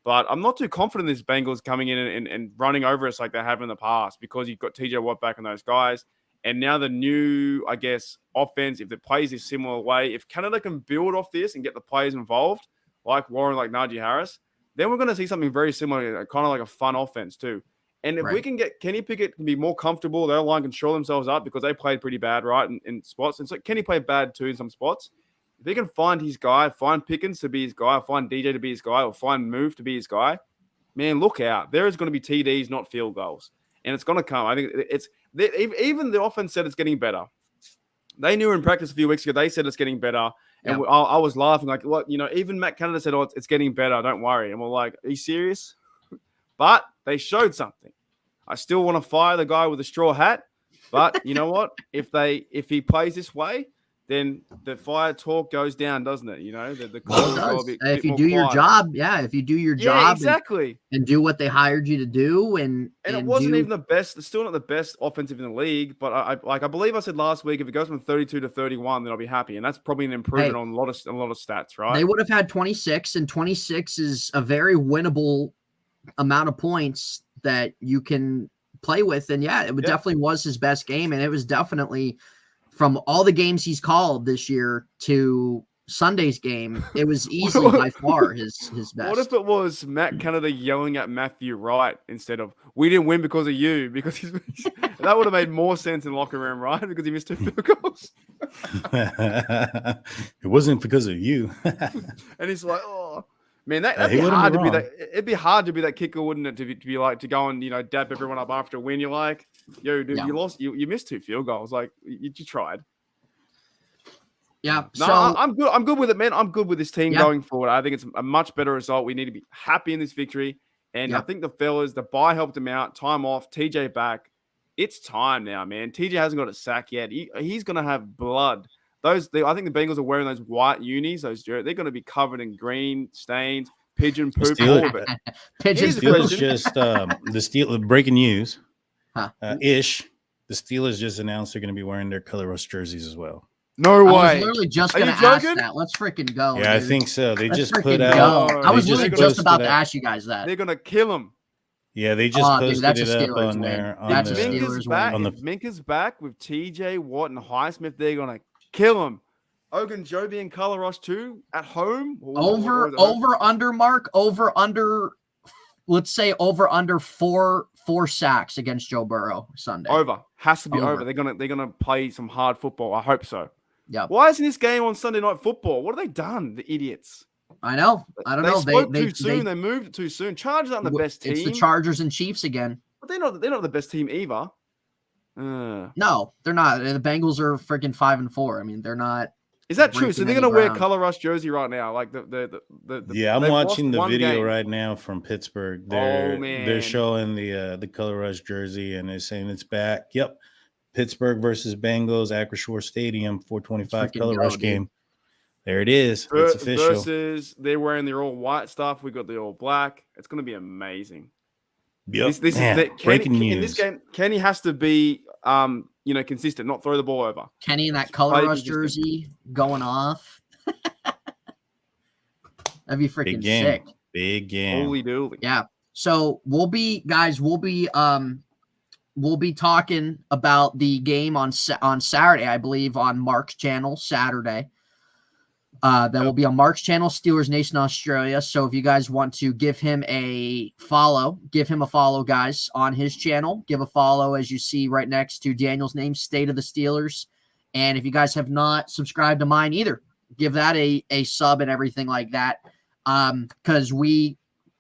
But I'm not too confident in these Bengals coming in and running over us like they have in the past, because you've got TJ Watt back and those guys. And now the new, I guess, offense, if it plays this similar way, if Canada can build off this and get the players involved, like Warren, like Najee Harris, then we're going to see something very similar, kind of like a fun offense too. And if we can get Kenny Pickett can be more comfortable, their line can shore themselves up because they played pretty bad, right, in spots. And so Kenny played bad too in some spots. If he can find his guy, find Pickens to be his guy, find DJ to be his guy, or find Move to be his guy, man, look out. There is going to be TDs, not field goals. And it's going to come. I think even the offense said it's getting better. They knew in practice a few weeks ago, they said it's getting better. And I was laughing like, what, even Matt Canada said, oh, it's getting better. Don't worry. And we're like, are you serious? But they showed something. I still want to fire the guy with the straw hat. But you know what? If he plays this way, then the fire talk goes down, doesn't it? If you do your job, if you do your job, exactly, and do what they hired you to do, and it wasn't even the best. It's still not the best offensive in the league, but I believe I said last week, if it goes from 32 to 31, then I'll be happy, and that's probably an improvement on a lot of stats, right? They would have had 26, and 26 is a very winnable amount of points that you can play with, and it definitely was his best game, and it was definitely. From all the games he's called this year to Sunday's game, it was easily by far his best. What if it was Matt Canada yelling at Matthew Wright instead of, we didn't win because of you? Because that would have made more sense in the locker room, right? Because he missed 2 field goals. It wasn't because of you. And he's like, oh. Man, that'd be hard to be that. It'd be hard to be that kicker, wouldn't it? To be like to go and dab everyone up after a win. You're like, yo, dude, you lost. You missed 2 field goals. Like you tried. Yeah. No, I'm good. I'm good with it, man. I'm good with this team going forward. I think it's a much better result. We need to be happy in this victory, and I think the fellas, the bye helped them out. Time off, TJ back. It's time now, man. TJ hasn't got a sack yet. He's gonna have blood. I think the Bengals are wearing those white unis. They're going to be covered in green stains, pigeon poop, all of it. Pigeon poop. Just the Steelers breaking news. The Steelers just announced they're going to be wearing their color rush jerseys as well. No way! I was literally just going to ask that. Let's freaking go. Yeah, dude. I think so. They just put out. I was literally just about to ask you guys that. They're going to kill them. Yeah, they just posted it up on there. That's a Steelers win. If Minka's back with TJ Watt and Highsmith, they're going to kill him. Ogunjobi and Color Rush too at home. Over under mark. Over under. Let's say over under four sacks against Joe Burrow Sunday. Over has to be over. They're gonna play some hard football. I hope so. Yeah. Why isn't this game on Sunday Night Football? What have they done? The idiots. I know. I don't know. They spoke too soon. They moved it too soon. Chargers aren't the best team. It's the Chargers and Chiefs again. But they're not the best team either. No, they're not. The Bengals are freaking 5-4. I mean, they're not. Is that true? So they're gonna wear Color Rush jersey right now, like the I'm watching the video right now from Pittsburgh. They're showing the Color Rush jersey and they're saying it's back. Yep, Pittsburgh versus Bengals, Acrisure Stadium, 425 Color Rush game. There it is. It's official. Versus they're wearing their all white stuff. We got the all black. It's gonna be amazing. Yep. This is breaking news. In this game, Kenny has to be consistent, not throw the ball over. Kenny in that Color Rush jersey going off. That'd be freaking sick. Big game. Holy dooly. Yeah. So we'll be we'll be talking about the game on Saturday, I believe, on Mark's channel, Saturday. That will be on Mark's channel, Steelers Nation Australia. So if you guys want to give him a follow, guys, on his channel. Give a follow, as you see right next to Daniel's name, State of the Steelers. And if you guys have not subscribed to mine either, give that a sub and everything like that. Because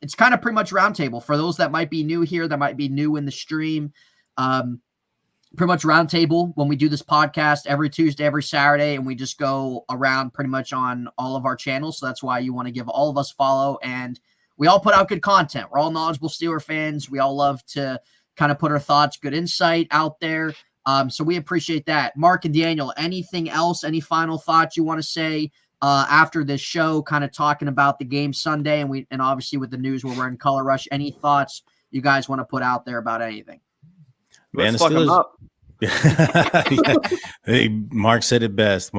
it's kind of pretty much roundtable for those that might be new here, that might be new in the stream. Pretty much roundtable when we do this podcast every Tuesday, every Saturday, and we just go around pretty much on all of our channels. So that's why you want to give all of us follow, and we all put out good content. We're all knowledgeable Steeler fans. We all love to kind of put our thoughts, good insight out there. So we appreciate that. Mark and Daniel, anything else, any final thoughts you want to say after this show, kind of talking about the game Sunday, and obviously with the news we're wearing Color Rush, any thoughts you guys want to put out there about anything? Man, Let's fuck them up. Yeah. Hey, Mark said it best.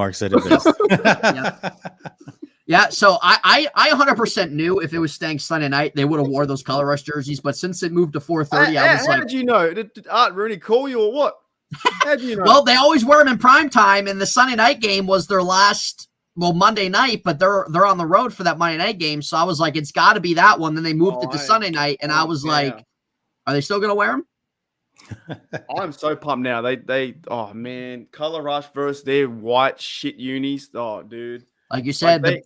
Yeah, so I 100% knew if it was staying Sunday night, they would have wore those Color Rush jerseys. But since it moved to 4:30, I was how did you know? Did Art Rooney call you or what? How did you know? Well, they always wear them in prime time, and the Sunday night game was their last, Monday night, but they're on the road for that Monday night game. So I was like, it's got to be that one. Then they moved it to Sunday night, and I was like, are they still going to wear them? I'm so pumped now. They oh man, Color Rush versus their white shit unis. Oh, dude. Like you said, the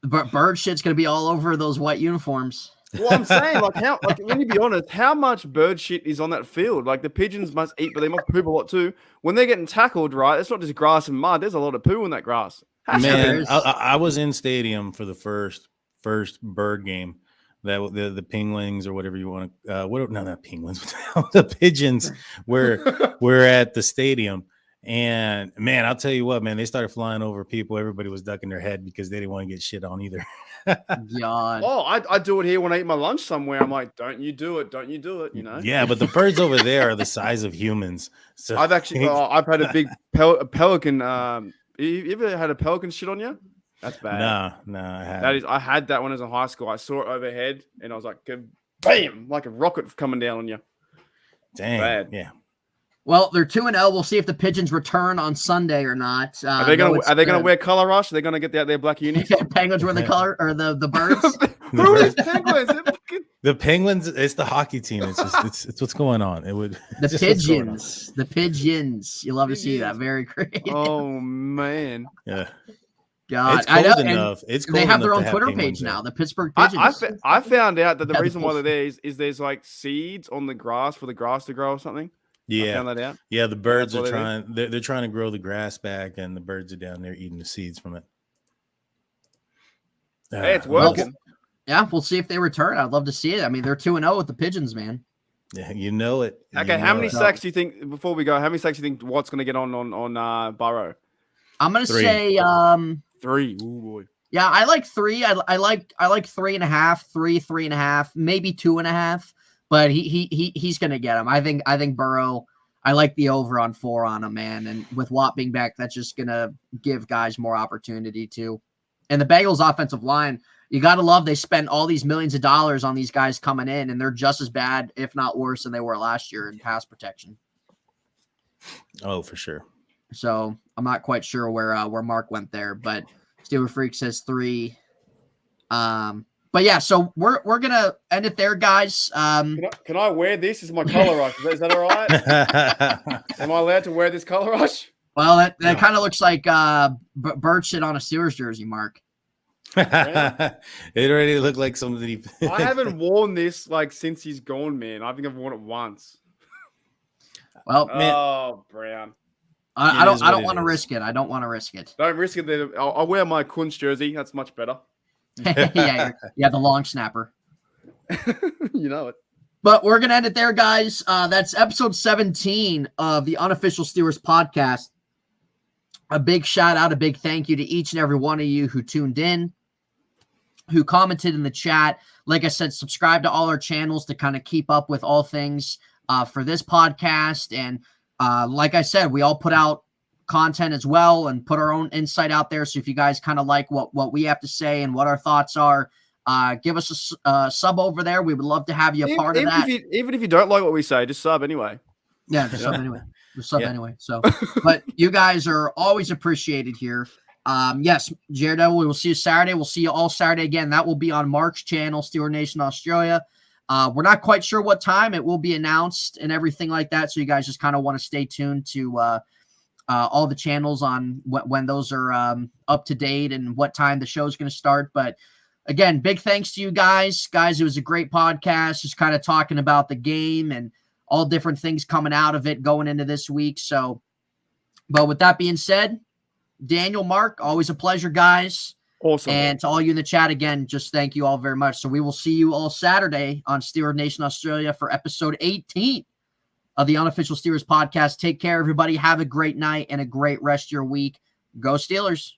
bird shit's gonna be all over those white uniforms. Well, I'm saying, let me be honest, how much bird shit is on that field? Like the pigeons must eat, but they must poop a lot too. When they're getting tackled, right? It's not just grass and mud. There's a lot of poo in that grass. Man, I was in stadium for the first bird game. That the penguins or whatever you want to not penguins, the pigeons were at the stadium, and man, I'll tell you what, man, they started flying over people. Everybody was ducking their head because they didn't want to get shit on either. God. Oh, I do it here when I eat my lunch somewhere. I'm like, don't you do it, you know? Yeah, but the birds over there are the size of humans. So I've actually I've had a big pelican. You ever had a pelican shit on you? That's bad. No, I haven't. I had that when I was in high school. I saw it overhead, and I was like, bam, like a rocket coming down on you. Dang. Bad. Yeah. Well, they're 2-0. We'll see if the Pigeons return on Sunday or not. Are they gonna wear Color Rush? Are they gonna get their black unis? Penguins wear the color or the birds? Who are these penguins? The Penguins. It's the hockey team. It's just it's what's going on. It would the Pigeons. The Pigeons. You love to see that. Very creative. Oh man. Yeah. God, it's cold enough. It's cold. They have their own Twitter page now, the Pittsburgh Pigeons. I found out that the reason why they're there is there's like seeds on the grass for the grass to grow or something. Yeah, I found that out. Yeah, the birds are trying. They're trying to grow the grass back, and the birds are down there eating the seeds from it. Hey, it's working. We'll see if they return. I'd love to see it. I mean, they're 2-0 with the Pigeons, man. Yeah, you know it. Okay, how many sacks do you think before we go? How many sacks do you think Watt's going to get on Burrow? I'm going to say 3. Ooh, boy. Yeah, I like 3. I like 3.5, 3.5, maybe 2.5. But he's going to get him. I think Burrow. I like the over on 4 on him, man. And with Watt being back, that's just going to give guys more opportunity too. And the Bengals offensive line, you got to love they spent all these millions of dollars on these guys coming in, and they're just as bad, if not worse, than they were last year in pass protection. Oh, for sure. So I'm not quite sure where Mark went there, but Steeler Freak says 3. But yeah, so we're gonna end it there, guys. Can I wear this? This is my Color Rush. Is that all right? Am I allowed to wear this Color Rush? Well, that kind of looks like bird shit on a Steelers jersey, Mark. It already looked like something. I haven't worn this since he's gone, man. I think I've worn it once. Well, man. Brown. I don't want to risk it. I don't want to risk it. Don't risk it. I'll wear my Kunz jersey. That's much better. Yeah, the long snapper. You know it. But we're gonna end it there, guys. That's episode 17 of the Unofficial Steelers podcast. A big shout out, a big thank you to each and every one of you who tuned in, who commented in the chat. Like I said, subscribe to all our channels to kind of keep up with all things for this podcast. And like I said, we all put out content as well and put our own insight out there. So if you guys kind of like what we have to say and what our thoughts are, Give us a sub over there. We would love to have you a part of that. Even if you don't like what we say, just sub anyway. Yeah, just sub anyway. Just sub anyway. So, but you guys are always appreciated here. Yes, Jared, we will see you Saturday. We'll see you all Saturday again. That will be on Mark's channel, Steelers Nation Australia. We're not quite sure what time it will be announced and everything like that. So you guys just kind of want to stay tuned to all the channels on when those are up to date and what time the show is going to start. But again, big thanks to you guys. Guys, it was a great podcast, just kind of talking about the game and all different things coming out of it going into this week. So, but with that being said, Daniel, Mark, always a pleasure, guys. Awesome. And to all you in the chat, again, just thank you all very much. So we will see you all Saturday on Steelers Nation Australia for episode 18 of the Unofficial Steelers podcast. Take care, everybody. Have a great night and a great rest of your week. Go Steelers.